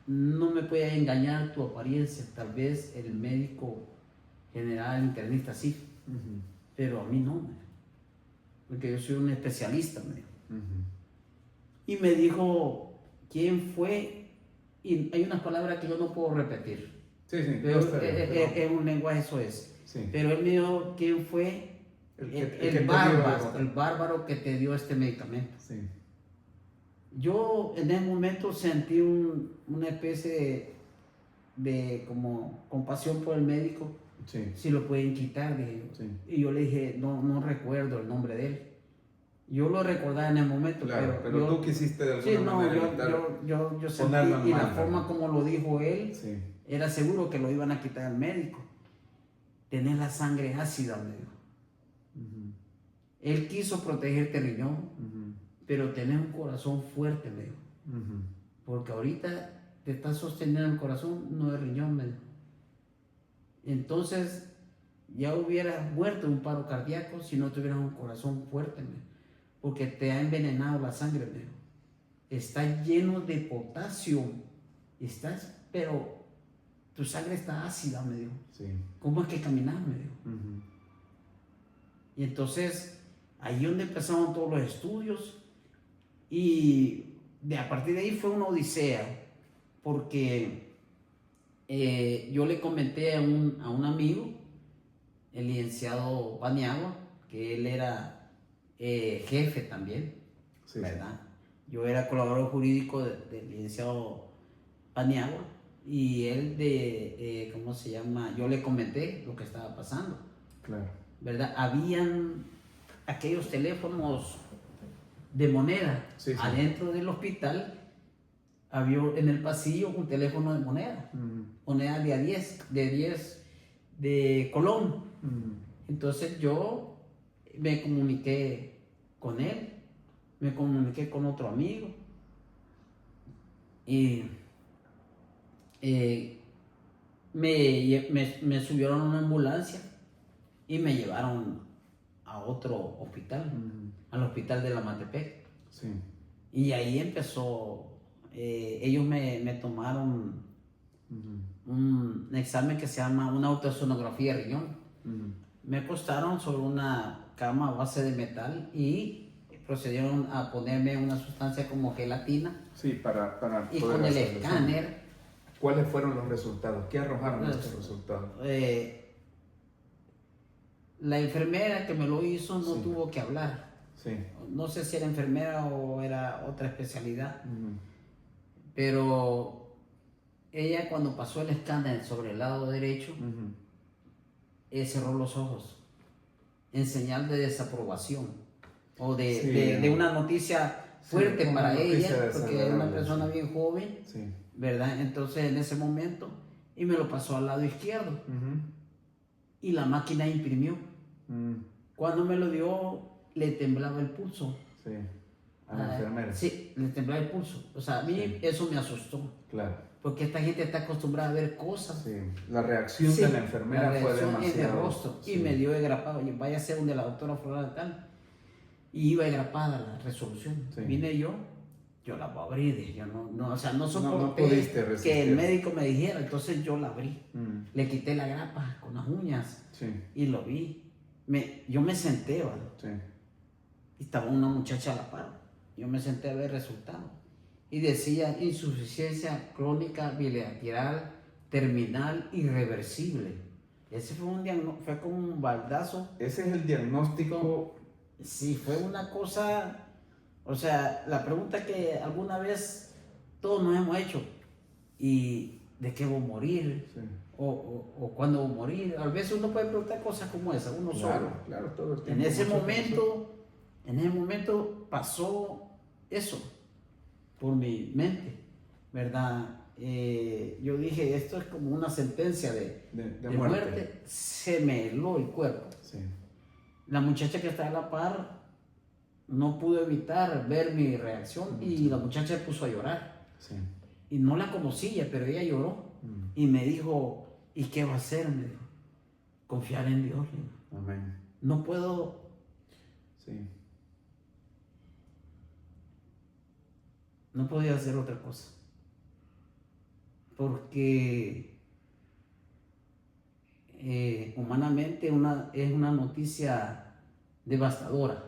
[SPEAKER 2] no me puede engañar tu apariencia, tal vez el médico general, internista, sí, pero a mí no, me dijo, porque yo soy un especialista, me dijo. Y me dijo, ¿quién fue? Y hay unas palabras que yo no puedo repetir.
[SPEAKER 1] Sí, sí,
[SPEAKER 2] Pero es un lenguaje eso es.
[SPEAKER 1] Sí.
[SPEAKER 2] Pero él me dijo, ¿quién fue el bárbaro que te dio este medicamento?
[SPEAKER 1] Sí.
[SPEAKER 2] Yo en ese momento sentí una especie de como compasión por el médico.
[SPEAKER 1] Sí.
[SPEAKER 2] Si lo pueden quitar, dije yo.
[SPEAKER 1] Sí.
[SPEAKER 2] Y yo le dije, no recuerdo el nombre de él. Yo lo recordaba en el momento,
[SPEAKER 1] Claro, pero
[SPEAKER 2] yo,
[SPEAKER 1] tú quisiste de alguna manera
[SPEAKER 2] yo sentí,
[SPEAKER 1] ponerlo en
[SPEAKER 2] y la
[SPEAKER 1] mal,
[SPEAKER 2] forma como lo dijo él,
[SPEAKER 1] sí.
[SPEAKER 2] era seguro que lo iban a quitar al médico. Tenés la sangre ácida, me dijo. Él quiso protegerte el riñón, pero tenés un corazón fuerte, me dijo. Porque ahorita te está sosteniendo el corazón, no el riñón, me dijo. Entonces, ya hubieras muerto de un paro cardíaco si no tuvieras un corazón fuerte, me dijo. Porque te ha envenenado la sangre, me dijo. Está lleno de potasio. Pero tu sangre está ácida, me dijo.
[SPEAKER 1] Sí.
[SPEAKER 2] ¿Cómo es que caminas? Me dijo. Y entonces, ahí donde empezaron todos los estudios. Y a partir de ahí fue una odisea. Porque yo le comenté a un amigo, el licenciado Paniagua, que él era jefe también,
[SPEAKER 1] Sí,
[SPEAKER 2] ¿verdad? Yo era colaborador jurídico del licenciado Paniagua y él ¿cómo se llama? Yo le comenté lo que estaba pasando.
[SPEAKER 1] Claro.
[SPEAKER 2] ¿Verdad? Habían aquellos teléfonos de moneda.
[SPEAKER 1] Sí, sí.
[SPEAKER 2] Adentro del hospital había en el pasillo un teléfono de moneda. Moneda de a 10, de Colón. Entonces yo me comuniqué con él, me comuniqué con otro amigo y me subieron a una ambulancia y me llevaron a otro hospital, al hospital de la Matepec.
[SPEAKER 1] Sí.
[SPEAKER 2] Y ahí empezó, ellos me tomaron un examen que se llama una ultrasonografía de riñón. Me acostaron sobre una cama a base de metal y procedieron a ponerme una sustancia como gelatina.
[SPEAKER 1] Sí, para
[SPEAKER 2] y
[SPEAKER 1] poder
[SPEAKER 2] con el
[SPEAKER 1] hacer
[SPEAKER 2] escáner.
[SPEAKER 1] ¿Cuáles fueron los resultados? ¿Qué arrojaron estos resultados?
[SPEAKER 2] La enfermera que me lo hizo no
[SPEAKER 1] Sí.
[SPEAKER 2] tuvo que hablar.
[SPEAKER 1] Sí.
[SPEAKER 2] No sé si era enfermera o era otra especialidad, pero ella cuando pasó el escáner sobre el lado derecho, cerró los ojos en señal de desaprobación o de una noticia fuerte para ella, porque era una persona bien joven,
[SPEAKER 1] sí.
[SPEAKER 2] ¿verdad? Entonces en ese momento, y me lo pasó al lado izquierdo, y la máquina imprimió. Cuando me lo dio, le temblaba el pulso.
[SPEAKER 1] Sí, a la enfermera.
[SPEAKER 2] Sí, le temblaba el pulso. O sea, a mí eso me asustó.
[SPEAKER 1] Claro.
[SPEAKER 2] Porque esta gente está acostumbrada a ver cosas.
[SPEAKER 1] Sí, la reacción de la enfermera fue demasiado.
[SPEAKER 2] En el rostro. Sí. Y me dio agrapado. Y vaya a ser donde la doctora Flora tal. Y iba agrapada la resolución. Sí. Vine yo la abrí. Dije, yo no soporté que el médico me dijera. Entonces yo la abrí. Le quité la grapa con las uñas.
[SPEAKER 1] Sí.
[SPEAKER 2] Y lo vi. Yo me senté, ¿vale?
[SPEAKER 1] Sí.
[SPEAKER 2] Y estaba una muchacha a la par. Yo me senté a ver el resultado. Y decía insuficiencia crónica bilateral terminal irreversible. Ese fue como un baldazo.
[SPEAKER 1] Ese es el diagnóstico.
[SPEAKER 2] Sí, fue una cosa. O sea, la pregunta que alguna vez todos nos hemos hecho. ¿Y de qué voy a morir?
[SPEAKER 1] Sí.
[SPEAKER 2] O cuándo voy a morir. A veces uno puede preguntar cosas como esa, uno solo.
[SPEAKER 1] Claro, todo el tiempo.
[SPEAKER 2] En ese momento pasó eso. por mi mente, ¿verdad? Yo dije, esto es como una sentencia de muerte. Se me heló el cuerpo.
[SPEAKER 1] Sí.
[SPEAKER 2] La muchacha que está a la par no pudo evitar ver mi reacción y la muchacha se puso a llorar.
[SPEAKER 1] Sí.
[SPEAKER 2] Y no la conocía, pero ella lloró y me dijo, ¿y qué va a hacer? Me dijo, confiar en Dios.
[SPEAKER 1] Amén.
[SPEAKER 2] No puedo.
[SPEAKER 1] Sí.
[SPEAKER 2] No podía hacer otra cosa. Porque humanamente es una noticia devastadora,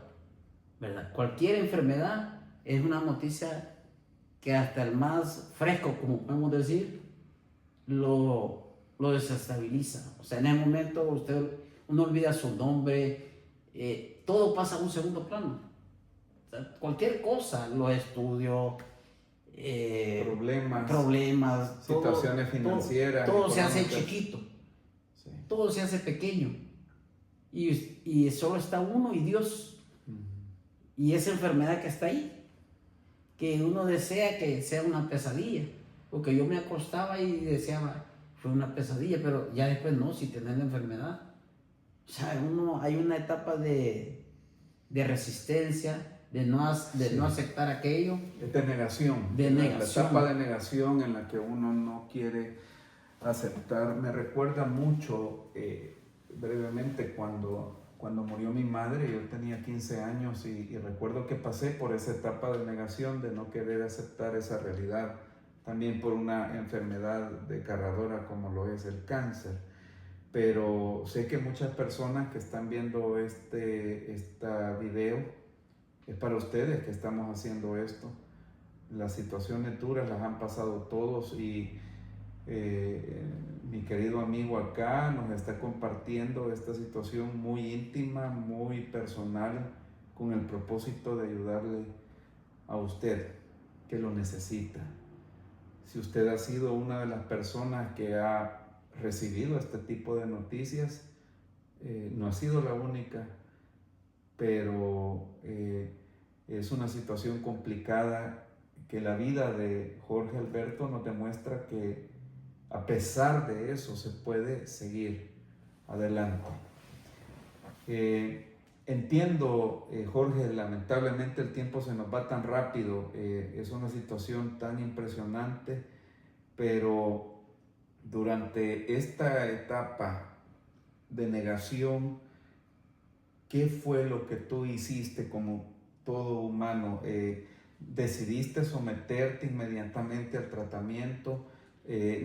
[SPEAKER 2] ¿verdad? Cualquier enfermedad es una noticia que hasta el más fresco, como podemos decir, lo desestabiliza. O sea, en ese momento uno olvida su nombre, todo pasa a un segundo plano. O sea, cualquier cosa, los estudios, problemas,
[SPEAKER 1] situaciones financieras,
[SPEAKER 2] todo se hace chiquito,
[SPEAKER 1] sí.
[SPEAKER 2] Todo se hace pequeño y solo está uno y Dios. Y esa enfermedad que está ahí, que uno desea que sea una pesadilla, porque yo me acostaba y deseaba, fue una pesadilla, pero ya después no, si tenés la enfermedad. O sea, hay una etapa de resistencia, de no aceptar aquello.
[SPEAKER 1] De negación.
[SPEAKER 2] De negación.
[SPEAKER 1] La etapa de negación en la que uno no quiere aceptar. Me recuerda mucho, brevemente, cuando murió mi madre. Yo tenía 15 años y recuerdo que pasé por esa etapa de negación, de no querer aceptar esa realidad. También por una enfermedad desgarradora como lo es el cáncer. Pero sé que muchas personas que están viendo esta video, es para ustedes que estamos haciendo esto. Las situaciones duras las han pasado todos y mi querido amigo acá nos está compartiendo esta situación muy íntima, muy personal, con el propósito de ayudarle a usted que lo necesita. Si usted ha sido una de las personas que ha recibido este tipo de noticias, no ha sido la única, pero es una situación complicada que la vida de Jorge Alberto nos demuestra que a pesar de eso se puede seguir adelante. Entiendo, Jorge, lamentablemente el tiempo se nos va tan rápido, es una situación tan impresionante, pero durante esta etapa de negación, ¿qué fue lo que tú hiciste como todo humano? ¿Decidiste someterte inmediatamente al tratamiento?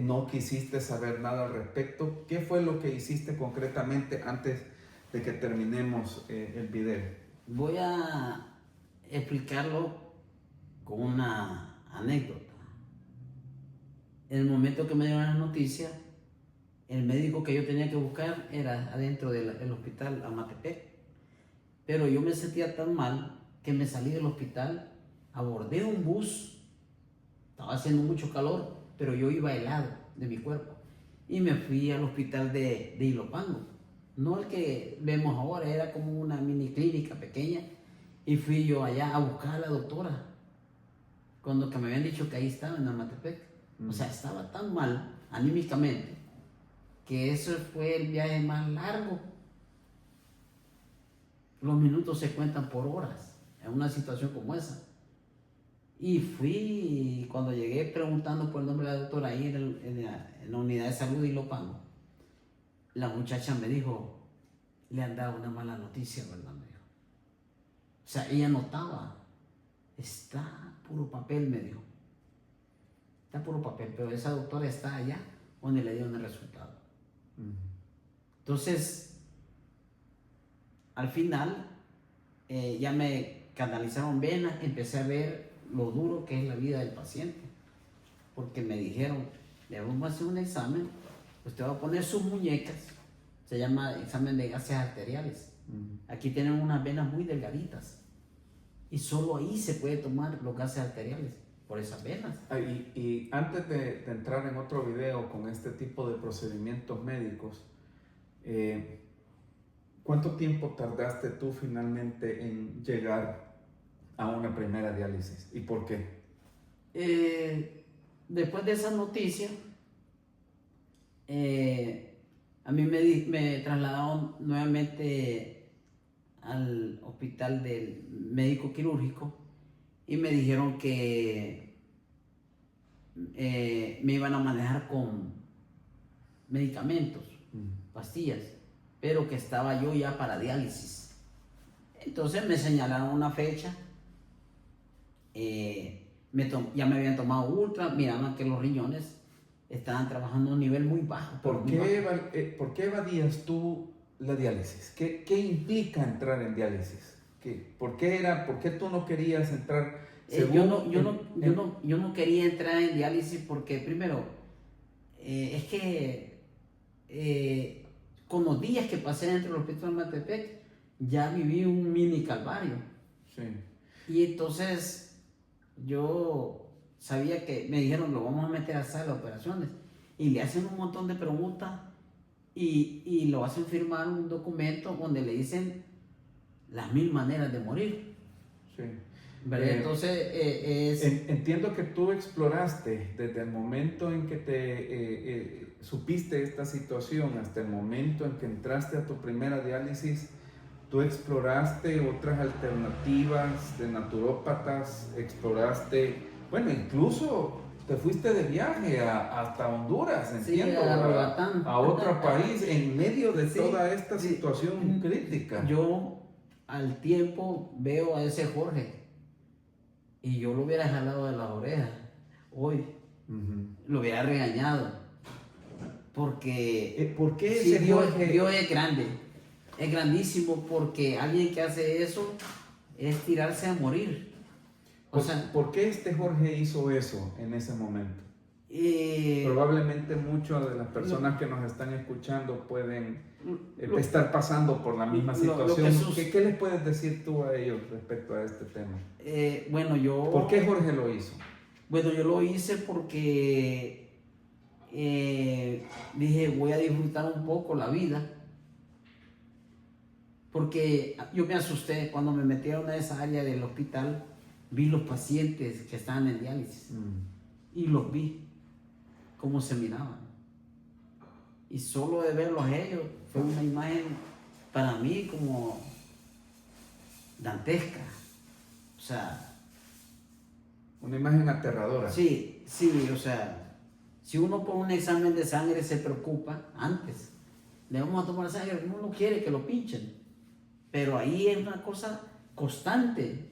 [SPEAKER 1] ¿No quisiste saber nada al respecto? ¿Qué fue lo que hiciste concretamente antes de que terminemos el video?
[SPEAKER 2] Voy a explicarlo con una anécdota. En el momento que me dieron la noticia, el médico que yo tenía que buscar era adentro del hospital Amatepec. Pero yo me sentía tan mal que me salí del hospital, abordé un bus, estaba haciendo mucho calor, pero yo iba helado de mi cuerpo. Y me fui al hospital de Ilopango. No el que vemos ahora, era como una mini clínica pequeña. Y fui yo allá a buscar a la doctora. Cuando que me habían dicho que ahí estaba en Amatepec. O sea, estaba tan mal anímicamente que eso fue el viaje más largo. Los minutos se cuentan por horas en una situación como esa. Y fui, cuando llegué preguntando por el nombre de la doctora ahí en la unidad de salud de Ilopango, la muchacha me dijo, le han dado una mala noticia, ¿verdad? Me dijo. O sea, ella notaba, está puro papel, me dijo. Está puro papel, pero esa doctora está allá donde le dieron el resultado. Entonces, al final, ya me canalizaron venas, empecé a ver lo duro que es la vida del paciente. Porque me dijeron, le vamos a hacer un examen, usted va a poner sus muñecas, se llama examen de gases arteriales. Aquí tienen unas venas muy delgaditas y solo ahí se puede tomar los gases arteriales, por esas venas.
[SPEAKER 1] Y antes de entrar en otro video con este tipo de procedimientos médicos, ¿cuánto tiempo tardaste tú finalmente en llegar a una primera diálisis? ¿Y por qué?
[SPEAKER 2] Después de esa noticia, a mí me trasladaron nuevamente al hospital del médico quirúrgico y me dijeron que me iban a manejar con medicamentos, pastillas, pero que estaba yo ya para diálisis. Entonces me señalaron una fecha, ya me habían tomado ultra, miraban que los riñones estaban trabajando a un nivel muy bajo.
[SPEAKER 1] ¿Por qué evadías tú la diálisis? ¿Qué implica entrar en diálisis? ¿Por qué tú no querías entrar?
[SPEAKER 2] Yo no quería entrar en diálisis porque primero, es que con los días que pasé dentro del hospital de Matepec, ya viví un mini calvario.
[SPEAKER 1] Sí.
[SPEAKER 2] Y entonces yo sabía que me dijeron, lo vamos a meter a sala de operaciones. Y le hacen un montón de preguntas y lo hacen firmar un documento donde le dicen las 1000 maneras de morir.
[SPEAKER 1] Sí.
[SPEAKER 2] Entonces,
[SPEAKER 1] entiendo que tú exploraste desde el momento en que te supiste esta situación hasta el momento en que entraste a tu primera diálisis, tú exploraste otras alternativas de naturópatas, bueno, incluso te fuiste de viaje hasta Honduras, entiendo, a otro país, en medio de toda esta situación crítica.
[SPEAKER 2] Yo al tiempo veo a ese Jorge y yo lo hubiera jalado de las orejas hoy, lo hubiera regañado, porque
[SPEAKER 1] ¿por qué ese Jorge?
[SPEAKER 2] Dios es grande, es grandísimo, porque alguien que hace eso es tirarse a morir.
[SPEAKER 1] ¿Por qué este Jorge hizo eso en ese momento? Probablemente muchas de las personas que nos están escuchando pueden estar pasando por la misma situación. ¿Qué les puedes decir tú a ellos respecto a este tema? ¿Por qué Jorge lo hizo?
[SPEAKER 2] Bueno, yo lo hice porque dije, voy a disfrutar un poco la vida. Porque yo me asusté cuando me metieron a esa área del hospital. Vi los pacientes que estaban en diálisis y los vi cómo se miraban, y solo de verlos a ellos fue una imagen para mí como dantesca, o sea,
[SPEAKER 1] una imagen aterradora.
[SPEAKER 2] Sí, o sea, si uno pone un examen de sangre se preocupa antes, le vamos a tomar sangre, uno no quiere que lo pinchen, pero ahí es una cosa constante.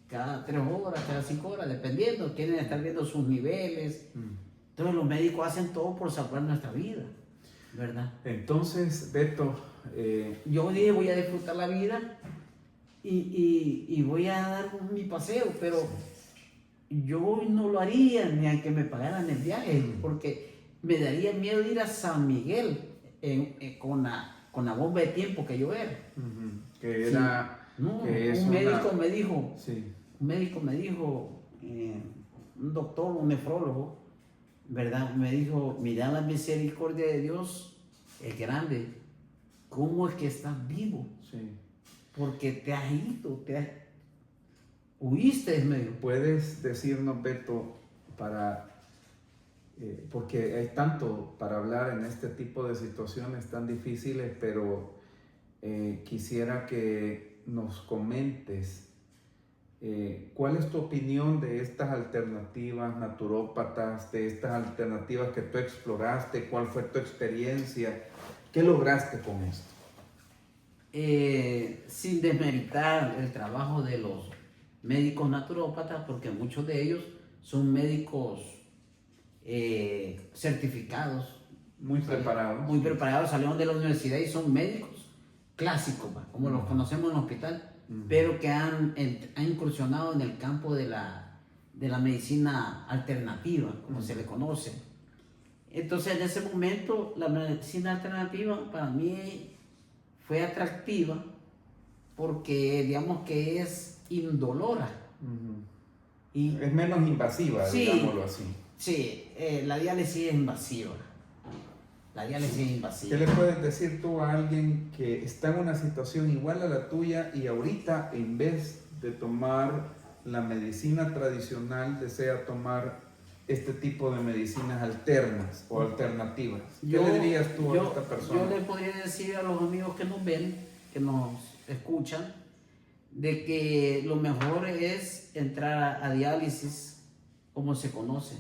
[SPEAKER 2] Cada 3 horas, cada 5 horas, dependiendo, quieren estar viendo sus niveles. Entonces los médicos hacen todo por salvar nuestra vida, ¿verdad?
[SPEAKER 1] Entonces, Beto,
[SPEAKER 2] yo dije, voy a disfrutar la vida y voy a dar mi paseo, pero yo no lo haría ni a que me pagaran el viaje, porque me daría miedo ir a San Miguel con la bomba de tiempo que yo era.
[SPEAKER 1] Que era...
[SPEAKER 2] No, un médico me dijo, un doctor, un nefrólogo, ¿verdad? Me dijo, mira, la misericordia de Dios es grande. ¿Cómo es que estás vivo?
[SPEAKER 1] Sí.
[SPEAKER 2] Porque te has ido, huiste, me dijo.
[SPEAKER 1] ¿Puedes decirnos, Beto, porque hay tanto para hablar en este tipo de situaciones tan difíciles, pero quisiera que nos comentes cuál es tu opinión de estas alternativas naturópatas, de estas alternativas que tú exploraste, cuál fue tu experiencia, qué lograste con esto?
[SPEAKER 2] Sin desmeritar el trabajo de los médicos naturópatas, porque muchos de ellos son médicos certificados, muy preparados, salieron de la universidad y son médicos clásicos, como los conocemos en el hospital, pero que han incursionado en el campo de la medicina alternativa, como se le conoce. Entonces, en ese momento, la medicina alternativa para mí fue atractiva porque, digamos, que es indolora.
[SPEAKER 1] Y es menos invasiva, digámoslo así.
[SPEAKER 2] Sí, la diálisis es invasiva.
[SPEAKER 1] ¿Qué le puedes decir tú a alguien que está en una situación igual a la tuya y ahorita, en vez de tomar la medicina tradicional desea tomar este tipo de medicinas alternas o alternativas. ¿Qué le dirías tú a esta persona?
[SPEAKER 2] Yo le podría decir a los amigos que nos ven, que nos escuchan, de que lo mejor es entrar a diálisis como se conoce.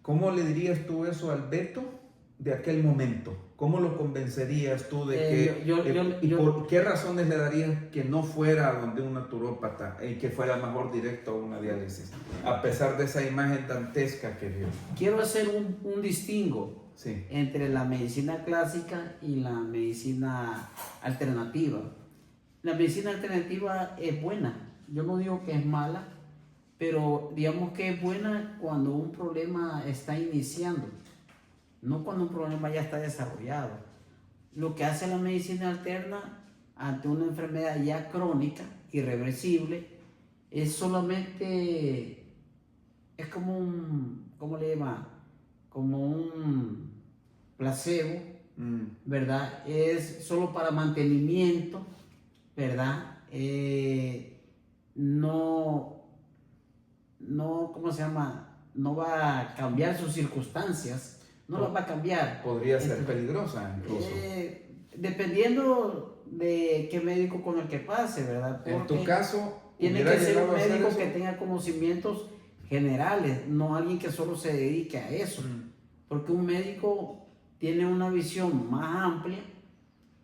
[SPEAKER 1] ¿Cómo le dirías tú eso al Beto de aquel momento? ¿Cómo lo convencerías tú de que... ¿Por qué razones le darías que no fuera donde un naturópata y que fuera mejor directo a una diálisis? A pesar de esa imagen dantesca que vio.
[SPEAKER 2] Quiero hacer un distingo
[SPEAKER 1] sí.
[SPEAKER 2] entre la medicina clásica y la medicina alternativa. La medicina alternativa es buena. Yo no digo que es mala, pero digamos que es buena cuando un problema está iniciando. No cuando un problema ya está desarrollado. Lo que hace la medicina alterna ante una enfermedad ya crónica, irreversible, es solamente, es como un, ¿cómo le llama? Como un placebo, ¿verdad? Es solo para mantenimiento, ¿verdad? No, ¿cómo se llama? No va a cambiar sus circunstancias. No las va a cambiar.
[SPEAKER 1] Podría ser peligrosa incluso.
[SPEAKER 2] Dependiendo de qué médico con el que pase, ¿verdad? Porque
[SPEAKER 1] en tu caso,
[SPEAKER 2] tiene que ser un médico que tenga conocimientos generales, no alguien que solo se dedique a eso. Porque un médico tiene una visión más amplia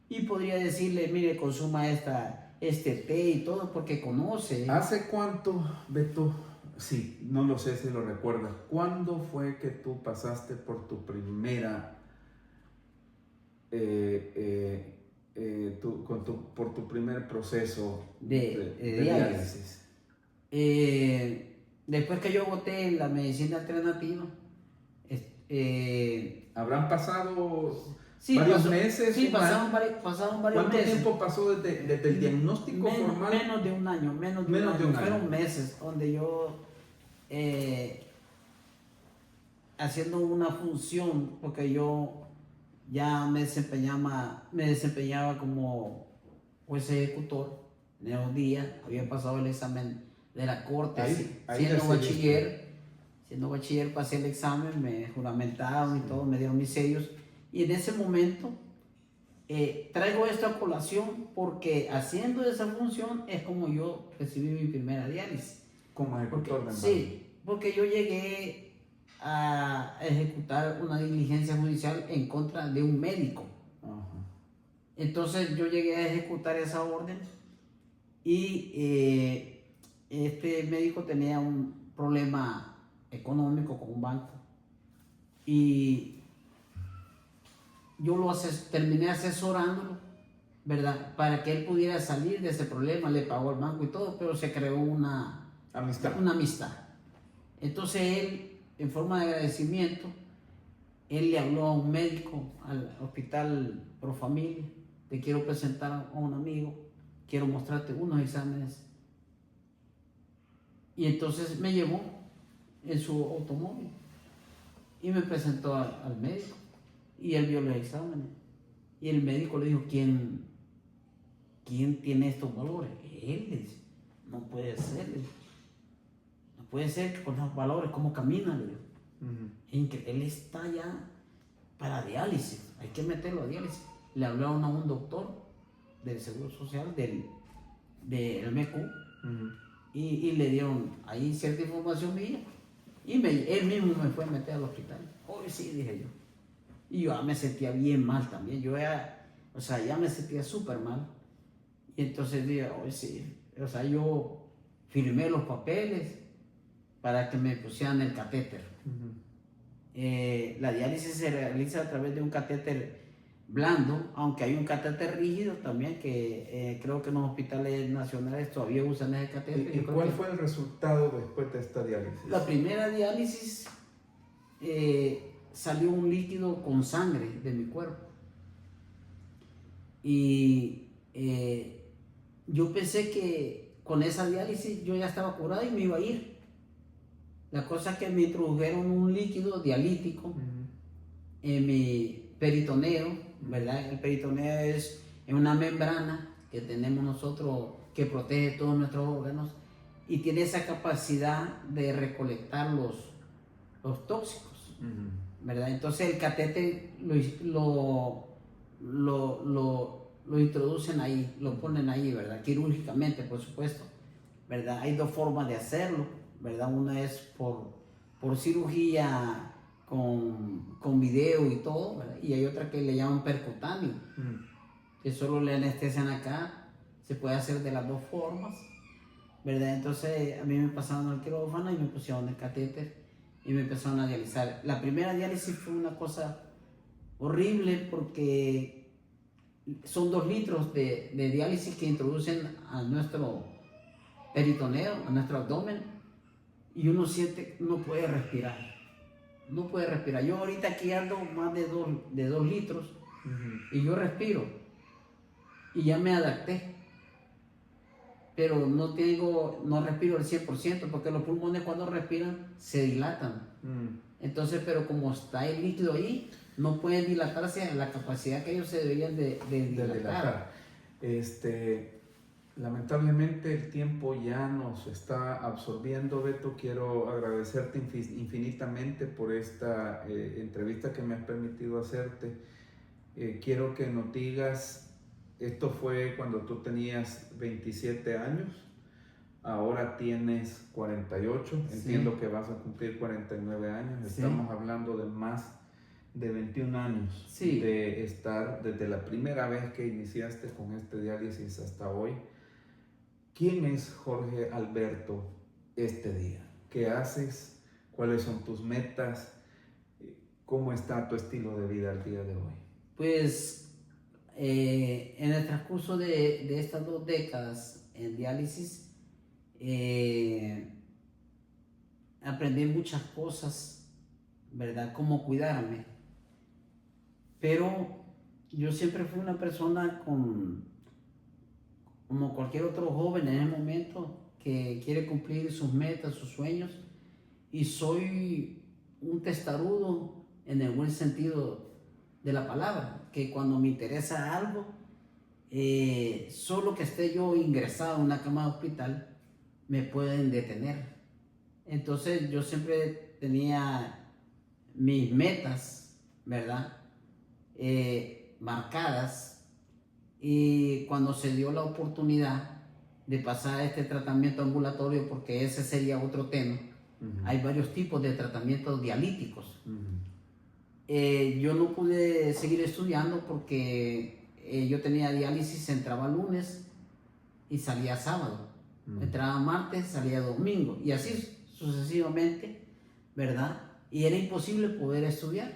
[SPEAKER 2] y podría decirle, mire, consuma este té y todo porque conoce.
[SPEAKER 1] ¿Hace cuánto, Beto? Sí, no lo sé si lo recuerdas. ¿Cuándo fue que tú pasaste por tu primera, por tu primer proceso de diálisis?
[SPEAKER 2] Después que yo agoté la medicina alternativa,
[SPEAKER 1] ¿habrán pasado varios meses?
[SPEAKER 2] Sí, pasaron varios meses.
[SPEAKER 1] ¿Cuánto tiempo pasó desde el diagnóstico formal?
[SPEAKER 2] Menos de un año, menos de un año. Fueron meses donde yo haciendo una función, porque yo ya me desempeñaba como juez ejecutor en esos días, había pasado el examen de la corte, siendo bachiller pasé el examen, me juramentaron y todo, me dieron mis sellos, y en ese momento traigo esto a colación porque haciendo esa función es como yo recibí mi primera diálisis.
[SPEAKER 1] Como ejecutor de
[SPEAKER 2] sí, porque yo llegué a ejecutar una diligencia judicial en contra de un médico. Entonces yo llegué a ejecutar esa orden y este médico tenía un problema económico con un banco y yo terminé asesorándolo, ¿verdad? Para que él pudiera salir de ese problema, le pagó al banco y todo, pero se creó una amistad. Entonces él, en forma de agradecimiento, él le habló a un médico, al hospital Pro Familia, te quiero presentar a un amigo, quiero mostrarte unos exámenes. Y entonces me llevó en su automóvil y me presentó al médico y él vio los exámenes y el médico le dijo, ¿quién tiene estos valores? Él dice, no puede ser, no puede ser que con esos valores, ¿cómo camina? Él está ya para diálisis, hay que meterlo a diálisis. Le hablaron a un doctor del Seguro Social, del MECU, y le dieron ahí cierta información mía, y él mismo me fue a meter al hospital. Hoy sí, dije yo. Y yo me sentía bien mal también, ya me sentía súper mal. Y entonces dije, hoy sí, yo firmé los papeles para que me pusieran el catéter. La diálisis se realiza a través de un catéter blando, aunque hay un catéter rígido también que creo que en los hospitales nacionales todavía usan ese catéter.
[SPEAKER 1] ¿Y cuál fue el resultado después de esta diálisis?
[SPEAKER 2] La primera diálisis salió un líquido con sangre de mi cuerpo y yo pensé que con esa diálisis yo ya estaba curado y me iba a ir. La cosa es que me introdujeron un líquido dialítico en mi peritoneo, ¿verdad? El peritoneo es una membrana que tenemos nosotros que protege todos nuestros órganos y tiene esa capacidad de recolectar los tóxicos, ¿verdad? Entonces el catéter lo introducen ahí, lo ponen ahí, ¿verdad? Quirúrgicamente, por supuesto, ¿verdad? Hay dos formas de hacerlo, ¿verdad? Una es por cirugía con video y todo, ¿verdad? Y hay otra que le llaman percutáneo, que solo le anestesian acá. Se puede hacer de las dos formas, ¿verdad? Entonces a mí me pasaron al quirófano y me pusieron el catéter y me empezaron a dializar. La primera diálisis fue una cosa horrible porque son 2 litros de diálisis que introducen a nuestro peritoneo, a nuestro abdomen, y uno siente que no puede respirar. No puede respirar. Yo ahorita aquí ando más de 2 litros y yo respiro y ya me adapté. Pero no respiro el 100% porque los pulmones cuando respiran se dilatan. Entonces, pero como está el líquido ahí, no pueden dilatarse a la capacidad que ellos se deberían de dilatar.
[SPEAKER 1] Lamentablemente el tiempo ya nos está absorbiendo, Beto. Quiero agradecerte infinitamente por esta entrevista que me has permitido hacerte. Quiero que nos digas, esto fue cuando tú tenías 27 años, ahora tienes 48, entiendo
[SPEAKER 2] Sí.
[SPEAKER 1] que vas a cumplir 49 años,
[SPEAKER 2] Sí.
[SPEAKER 1] estamos hablando de más de 21 años,
[SPEAKER 2] Sí.
[SPEAKER 1] de estar desde la primera vez que iniciaste con este diálisis hasta hoy. ¿Quién es Jorge Alberto este día? ¿Qué haces? ¿Cuáles son tus metas? ¿Cómo está tu estilo de vida al día de hoy?
[SPEAKER 2] Pues en el transcurso de estas 2 décadas en diálisis, aprendí muchas cosas, ¿verdad? Cómo cuidarme. Pero yo siempre fui una persona como cualquier otro joven en el momento que quiere cumplir sus metas, sus sueños, y soy un testarudo en el buen sentido de la palabra, que cuando me interesa algo, solo que esté yo ingresado en una cama de hospital, me pueden detener. Entonces yo siempre tenía mis metas, ¿verdad? Marcadas, y cuando se dio la oportunidad de pasar este tratamiento ambulatorio, porque ese sería otro tema, hay varios tipos de tratamientos dialíticos. Yo no pude seguir estudiando porque yo tenía diálisis, entraba lunes y salía sábado, entraba martes, salía domingo, y así sucesivamente, ¿verdad? Y era imposible poder estudiar.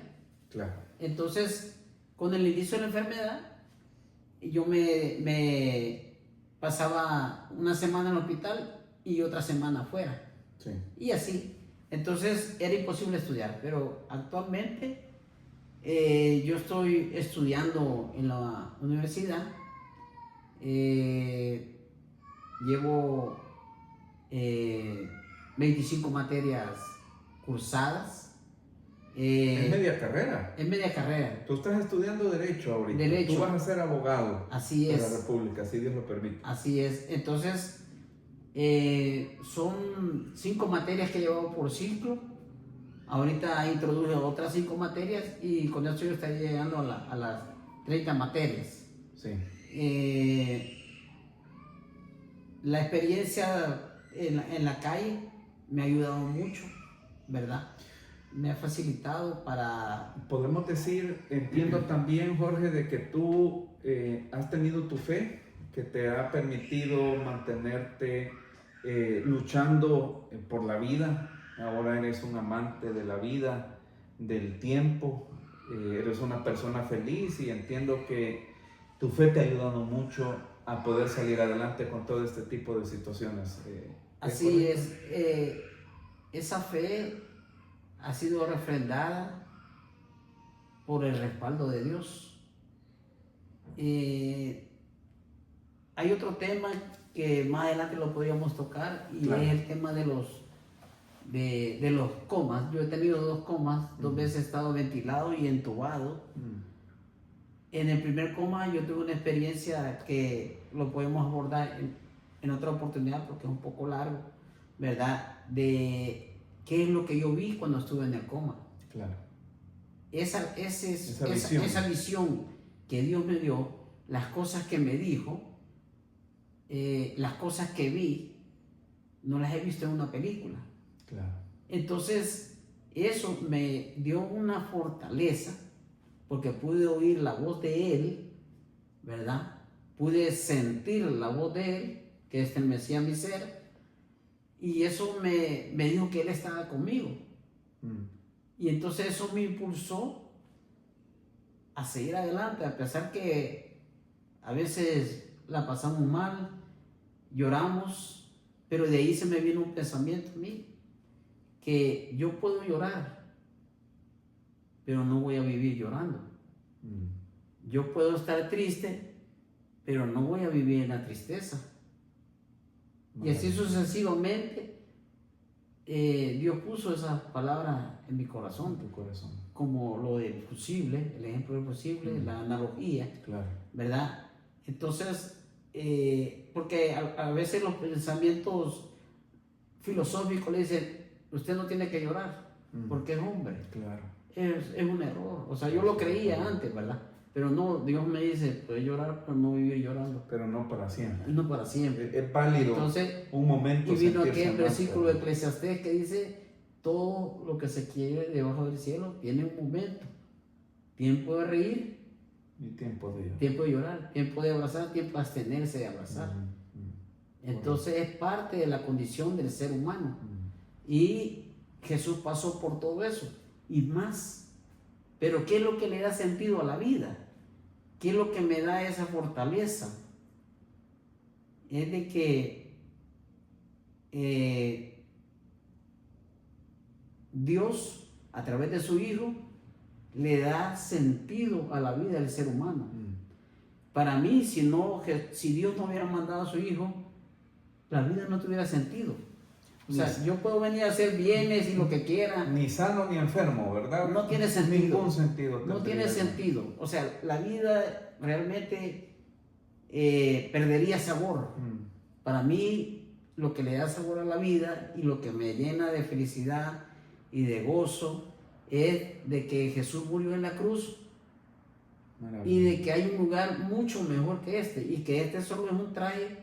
[SPEAKER 1] Claro.
[SPEAKER 2] Entonces, con el inicio de la enfermedad, yo me pasaba una semana en el hospital y otra semana afuera.
[SPEAKER 1] Sí.
[SPEAKER 2] Y así. Entonces, era imposible estudiar, pero actualmente yo estoy estudiando en la universidad. Llevo 25 materias cursadas.
[SPEAKER 1] Es media carrera.
[SPEAKER 2] Es media carrera.
[SPEAKER 1] Tú estás estudiando Derecho ahorita.
[SPEAKER 2] Derecho.
[SPEAKER 1] Tú vas a ser abogado.
[SPEAKER 2] Así
[SPEAKER 1] de
[SPEAKER 2] es.
[SPEAKER 1] la República, si Dios lo permite.
[SPEAKER 2] Así es. Entonces, son 5 materias que he llevado por ciclo. Ahorita introduje otras 5 materias y con eso yo estaría llegando a las 30 materias.
[SPEAKER 1] Sí.
[SPEAKER 2] La experiencia en la calle me ha ayudado mucho, ¿verdad? Me ha facilitado para...
[SPEAKER 1] Podemos decir, entiendo también, Jorge, de que tú has tenido tu fe, que te ha permitido mantenerte luchando por la vida. Ahora eres un amante de la vida, del tiempo, eres una persona feliz, y entiendo que tu fe te ha ayudado mucho a poder salir adelante con todo este tipo de situaciones.
[SPEAKER 2] Así es. Esa fe ha sido refrendada por el respaldo de Dios. Hay otro tema que más adelante lo podríamos tocar, y
[SPEAKER 1] claro,
[SPEAKER 2] es el tema de los comas. Yo he tenido 2 comas, 2 veces he estado ventilado y entubado. En el primer coma yo tuve una experiencia que lo podemos abordar en otra oportunidad porque es un poco largo. ¿verdad? De qué es lo que yo vi cuando estuve en el coma.
[SPEAKER 1] Claro.
[SPEAKER 2] Esa
[SPEAKER 1] Esa
[SPEAKER 2] visión que Dios me dio, las cosas que me dijo, las cosas que vi, no las he visto en una película.
[SPEAKER 1] Claro.
[SPEAKER 2] Entonces, eso me dio una fortaleza, porque pude oír la voz de Él, ¿verdad? Pude sentir la voz de Él, que estremecía mi ser, y eso me dijo que Él estaba conmigo. Y entonces eso me impulsó a seguir adelante, a pesar que a veces la pasamos mal, lloramos, pero de ahí se me vino un pensamiento a mí, que yo puedo llorar, pero no voy a vivir llorando. Yo puedo estar triste, pero no voy a vivir en la tristeza. Y así sucesivamente, Dios puso esas palabras en mi corazón,
[SPEAKER 1] Tu corazón.
[SPEAKER 2] como lo del fusible, el ejemplo del fusible, la analogía,
[SPEAKER 1] Claro.
[SPEAKER 2] ¿verdad? Entonces, porque a veces los pensamientos filosóficos le dicen, usted no tiene que llorar, porque es hombre.
[SPEAKER 1] Claro.
[SPEAKER 2] Es un error. O sea, yo lo creía antes, ¿verdad? Pero no, Dios me dice, puedes llorar, pero no vivir llorando.
[SPEAKER 1] Pero no para siempre.
[SPEAKER 2] No para siempre.
[SPEAKER 1] Es válido.
[SPEAKER 2] Entonces,
[SPEAKER 1] un momento.
[SPEAKER 2] y vino aquí
[SPEAKER 1] sentirse
[SPEAKER 2] el
[SPEAKER 1] mal,
[SPEAKER 2] versículo de
[SPEAKER 1] pero-
[SPEAKER 2] Eclesiastés que dice, todo lo que se quiere debajo del cielo tiene un momento. Tiempo de reír,
[SPEAKER 1] Y tiempo de
[SPEAKER 2] tiempo de llorar, tiempo de abrazar, tiempo de abstenerse de abrazar. Entonces es parte de la condición del ser humano. Y Jesús pasó por todo eso y más. Pero ¿qué es lo que le da sentido a la vida? ¿Qué es lo que me da esa fortaleza? Es de que Dios, a través de su Hijo, le da sentido a la vida del ser humano. Para mí, si Dios no hubiera mandado a su Hijo, la vida no tuviera sentido. O sea, yo puedo venir a hacer bienes y lo que quiera.
[SPEAKER 1] Ni sano ni enfermo, ¿verdad?
[SPEAKER 2] No tiene sentido.
[SPEAKER 1] Ningún sentido.
[SPEAKER 2] No tiene
[SPEAKER 1] tendría.
[SPEAKER 2] sentido. O sea, la vida realmente perdería sabor. Para mí, lo que le da sabor a la vida y lo que me llena de felicidad y de gozo es de que Jesús murió en la cruz y de que hay un lugar mucho mejor que este y que este solo es un traje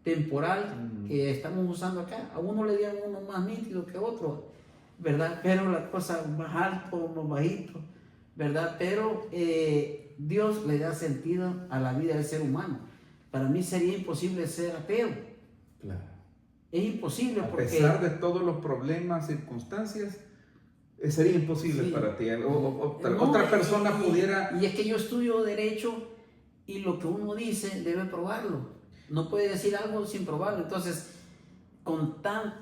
[SPEAKER 2] temporal que estamos usando acá. A uno le dieron uno más nítido que otro, ¿verdad? Pero la cosa más alto, más bajito, ¿verdad? Pero Dios le da sentido a la vida del ser humano. Para mí sería imposible ser ateo.
[SPEAKER 1] Claro.
[SPEAKER 2] Es imposible
[SPEAKER 1] A
[SPEAKER 2] porque...
[SPEAKER 1] pesar de todos los problemas, circunstancias, sería imposible
[SPEAKER 2] Sí.
[SPEAKER 1] para ti. Otra
[SPEAKER 2] No,
[SPEAKER 1] persona pudiera...
[SPEAKER 2] Y es que yo estudio Derecho y lo que uno dice debe probarlo. No puede decir algo sin probarlo. Entonces,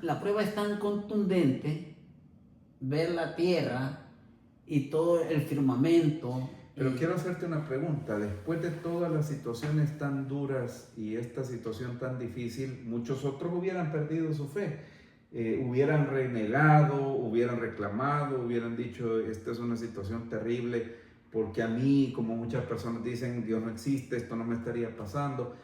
[SPEAKER 2] la prueba es tan contundente, ver la tierra y todo el firmamento.
[SPEAKER 1] Pero quiero hacerte una pregunta. Después de todas las situaciones tan duras y esta situación tan difícil, muchos otros hubieran perdido su fe. Hubieran renegado, hubieran reclamado, hubieran dicho, esta es una situación terrible, porque a mí, como muchas personas dicen, Dios no existe, esto no me estaría pasando.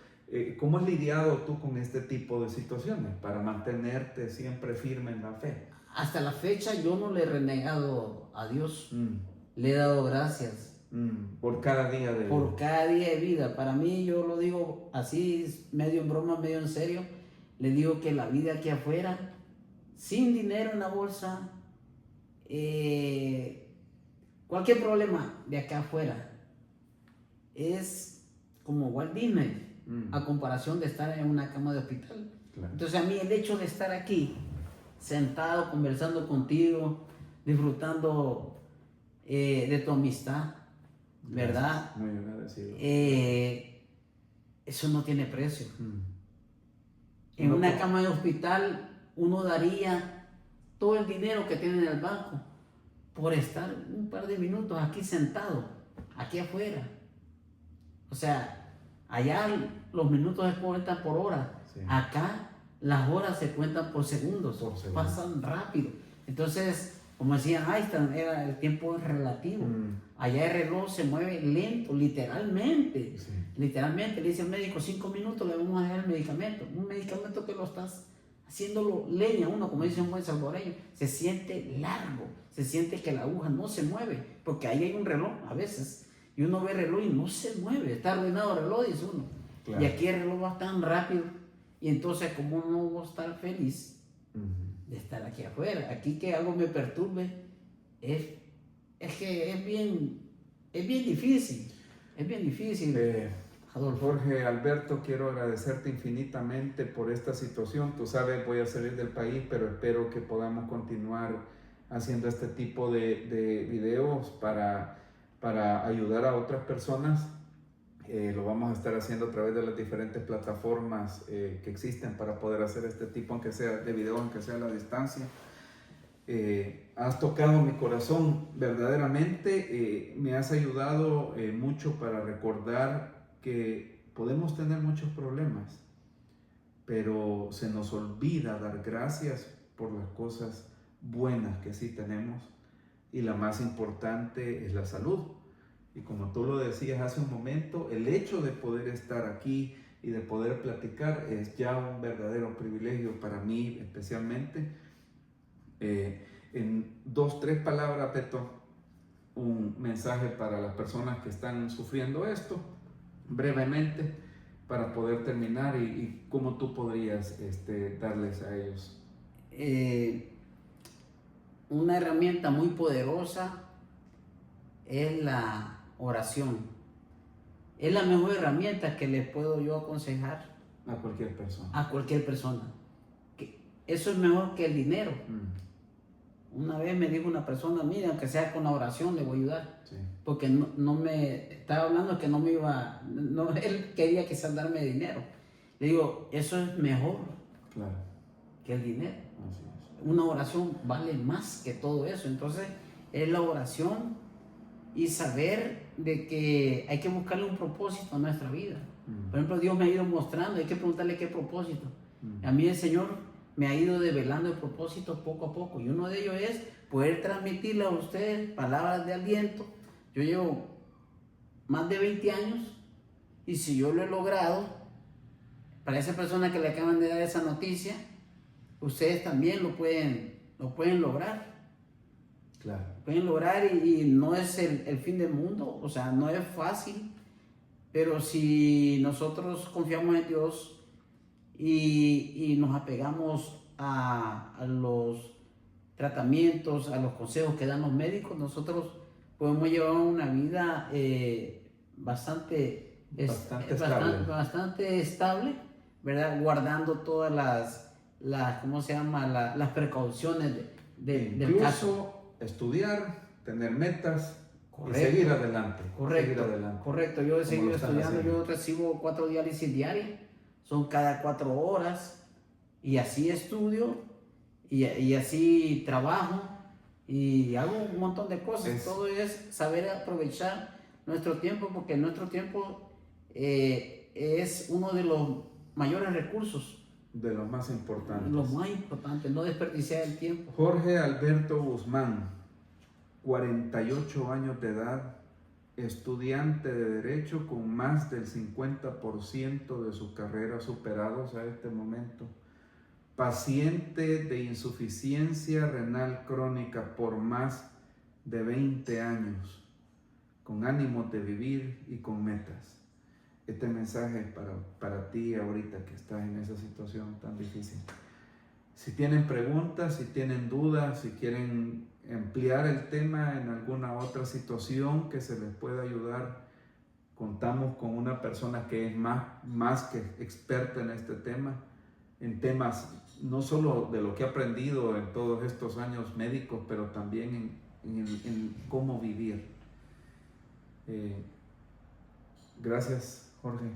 [SPEAKER 1] ¿Cómo has lidiado tú con este tipo de situaciones para mantenerte siempre firme en la fe?
[SPEAKER 2] Hasta la fecha yo no le he renegado a Dios, le he dado gracias.
[SPEAKER 1] Por cada día de vida.
[SPEAKER 2] Por cada día de vida. Para mí, yo lo digo así, medio en broma, medio en serio, le digo que la vida aquí afuera, sin dinero en la bolsa, cualquier problema de acá afuera, es como Walt Disney, a comparación de estar en una cama de hospital.
[SPEAKER 1] Claro.
[SPEAKER 2] Entonces a mí el hecho de estar aquí, sentado, conversando contigo, disfrutando de tu amistad, ¿verdad?
[SPEAKER 1] Muy agradecido.
[SPEAKER 2] Eso no tiene precio. En una cama de hospital uno daría todo el dinero que tiene en el banco por estar un par de minutos aquí sentado, aquí afuera. O sea, allá los minutos se cuentan por hora. Sí. Acá las horas se cuentan por segundos. Pasan rápido. Entonces, como decía Einstein, el tiempo es relativo. Allá el reloj se mueve lento, literalmente. Literalmente, le dice al médico, 5 minutos le vamos a dar el medicamento. Un medicamento que lo estás haciéndolo leña uno, como dice un buen salvadoreño, se siente largo, se siente que la aguja no se mueve, porque ahí hay un reloj a veces, y uno ve el reloj y no se mueve, está arruinado el reloj, dice uno. Claro. Y aquí el reloj va tan rápido, y entonces como no voy a estar feliz de estar aquí afuera, aquí que algo me perturbe, es que es bien difícil,
[SPEAKER 1] Adolfo. Jorge Alberto, quiero agradecerte infinitamente por esta situación. Tú sabes, voy a salir del país, pero espero que podamos continuar haciendo este tipo de videos para ayudar a otras personas. Lo vamos a estar haciendo a través de las diferentes plataformas que existen para poder hacer este tipo, aunque sea de video, aunque sea a la distancia. Has tocado mi corazón verdaderamente, me has ayudado mucho para recordar que podemos tener muchos problemas, pero se nos olvida dar gracias por las cosas buenas que sí tenemos, y la más importante es la salud. Y como tú lo decías hace un momento, el hecho de poder estar aquí y de poder platicar es ya un verdadero privilegio para mí especialmente. En 2, 3 palabras, Beto, un mensaje para las personas que están sufriendo esto, brevemente, para poder terminar, y cómo tú podrías darles a ellos.
[SPEAKER 2] Una herramienta muy poderosa es la oración. Es la mejor herramienta que le puedo yo aconsejar
[SPEAKER 1] a cualquier persona.
[SPEAKER 2] A cualquier persona. Eso es mejor que el dinero. Una vez me dijo una persona, mira, aunque sea con la oración le voy a ayudar. Sí. Porque no me estaba hablando que no me iba, no, él quería quizás darme dinero. Le digo, eso es mejor, claro, que el dinero. Así es. Una oración vale más que todo eso. Entonces es la oración y saber de que hay que buscarle un propósito a nuestra vida. Por ejemplo, Dios me ha ido mostrando, hay que preguntarle qué propósito. A mí el Señor me ha ido develando el propósito poco a poco, y uno de ellos es poder transmitirle a ustedes palabras de aliento. Yo llevo más de 20 años, y si yo lo he logrado, para esa persona que le acaban de dar esa noticia, ustedes también lo pueden lograr. Claro. Pueden lograr, y no es el fin del mundo, o sea, no es fácil, pero si nosotros confiamos en Dios y nos apegamos a los tratamientos, a los consejos que dan los médicos, nosotros podemos llevar una vida bastante estable, ¿verdad? Guardando todas las ¿cómo se llama? Las precauciones del caso.
[SPEAKER 1] Estudiar, tener metas.
[SPEAKER 2] Correcto.
[SPEAKER 1] Y seguir adelante.
[SPEAKER 2] Correcto. Yo he seguido estudiando, yo recibo 4 diálisis diarias, son cada 4 horas, y así estudio, y así trabajo, y hago un montón de cosas. Todo es saber aprovechar nuestro tiempo, porque nuestro tiempo es uno de los mayores recursos.
[SPEAKER 1] De los más importantes.
[SPEAKER 2] Los más importantes, no desperdiciar el tiempo.
[SPEAKER 1] Jorge Alberto Guzmán, 48 años de edad, estudiante de Derecho con más del 50% de su carrera superados a este momento, paciente de insuficiencia renal crónica por más de 20 años, con ánimo de vivir y con metas. Este mensaje es para ti ahorita que estás en esa situación tan difícil. Si tienen preguntas, si tienen dudas, si quieren ampliar el tema en alguna otra situación que se les pueda ayudar, contamos con una persona que es más que experta en este tema, en temas no solo de lo que he aprendido en todos estos años médicos, pero también en cómo vivir. Gracias, Jorge.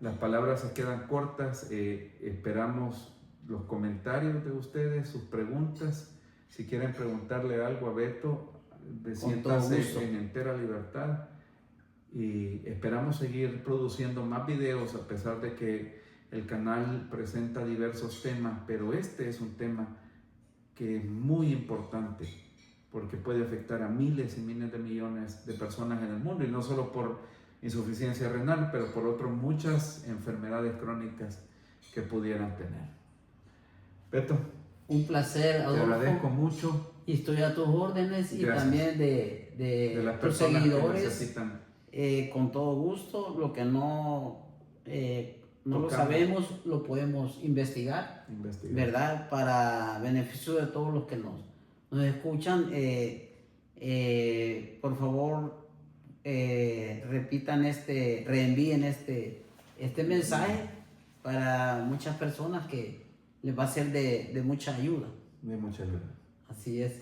[SPEAKER 1] Las palabras se quedan cortas. Esperamos los comentarios de ustedes, sus preguntas. Si quieren preguntarle algo a Beto, siéntanse en entera libertad. Y esperamos seguir produciendo más videos, a pesar de que el canal presenta diversos temas, pero este es un tema que es muy importante, porque puede afectar a miles y miles de millones de personas en el mundo, y no solo por insuficiencia renal, pero por otras muchas enfermedades crónicas que pudieran tener. Beto,
[SPEAKER 2] Un placer,
[SPEAKER 1] te
[SPEAKER 2] Adolfo.
[SPEAKER 1] agradezco mucho.
[SPEAKER 2] Y estoy a tus órdenes y
[SPEAKER 1] Gracias.
[SPEAKER 2] también de
[SPEAKER 1] De las
[SPEAKER 2] tus
[SPEAKER 1] personas que
[SPEAKER 2] seguidores.
[SPEAKER 1] necesitan.
[SPEAKER 2] Con todo gusto. Lo que no lo
[SPEAKER 1] Tocamos.
[SPEAKER 2] sabemos, lo podemos investigar, ¿verdad? Para beneficio de todos los que nos escuchan. Por favor, reenvíen este mensaje para muchas personas que les va a ser de mucha ayuda.
[SPEAKER 1] De mucha ayuda.
[SPEAKER 2] Así es.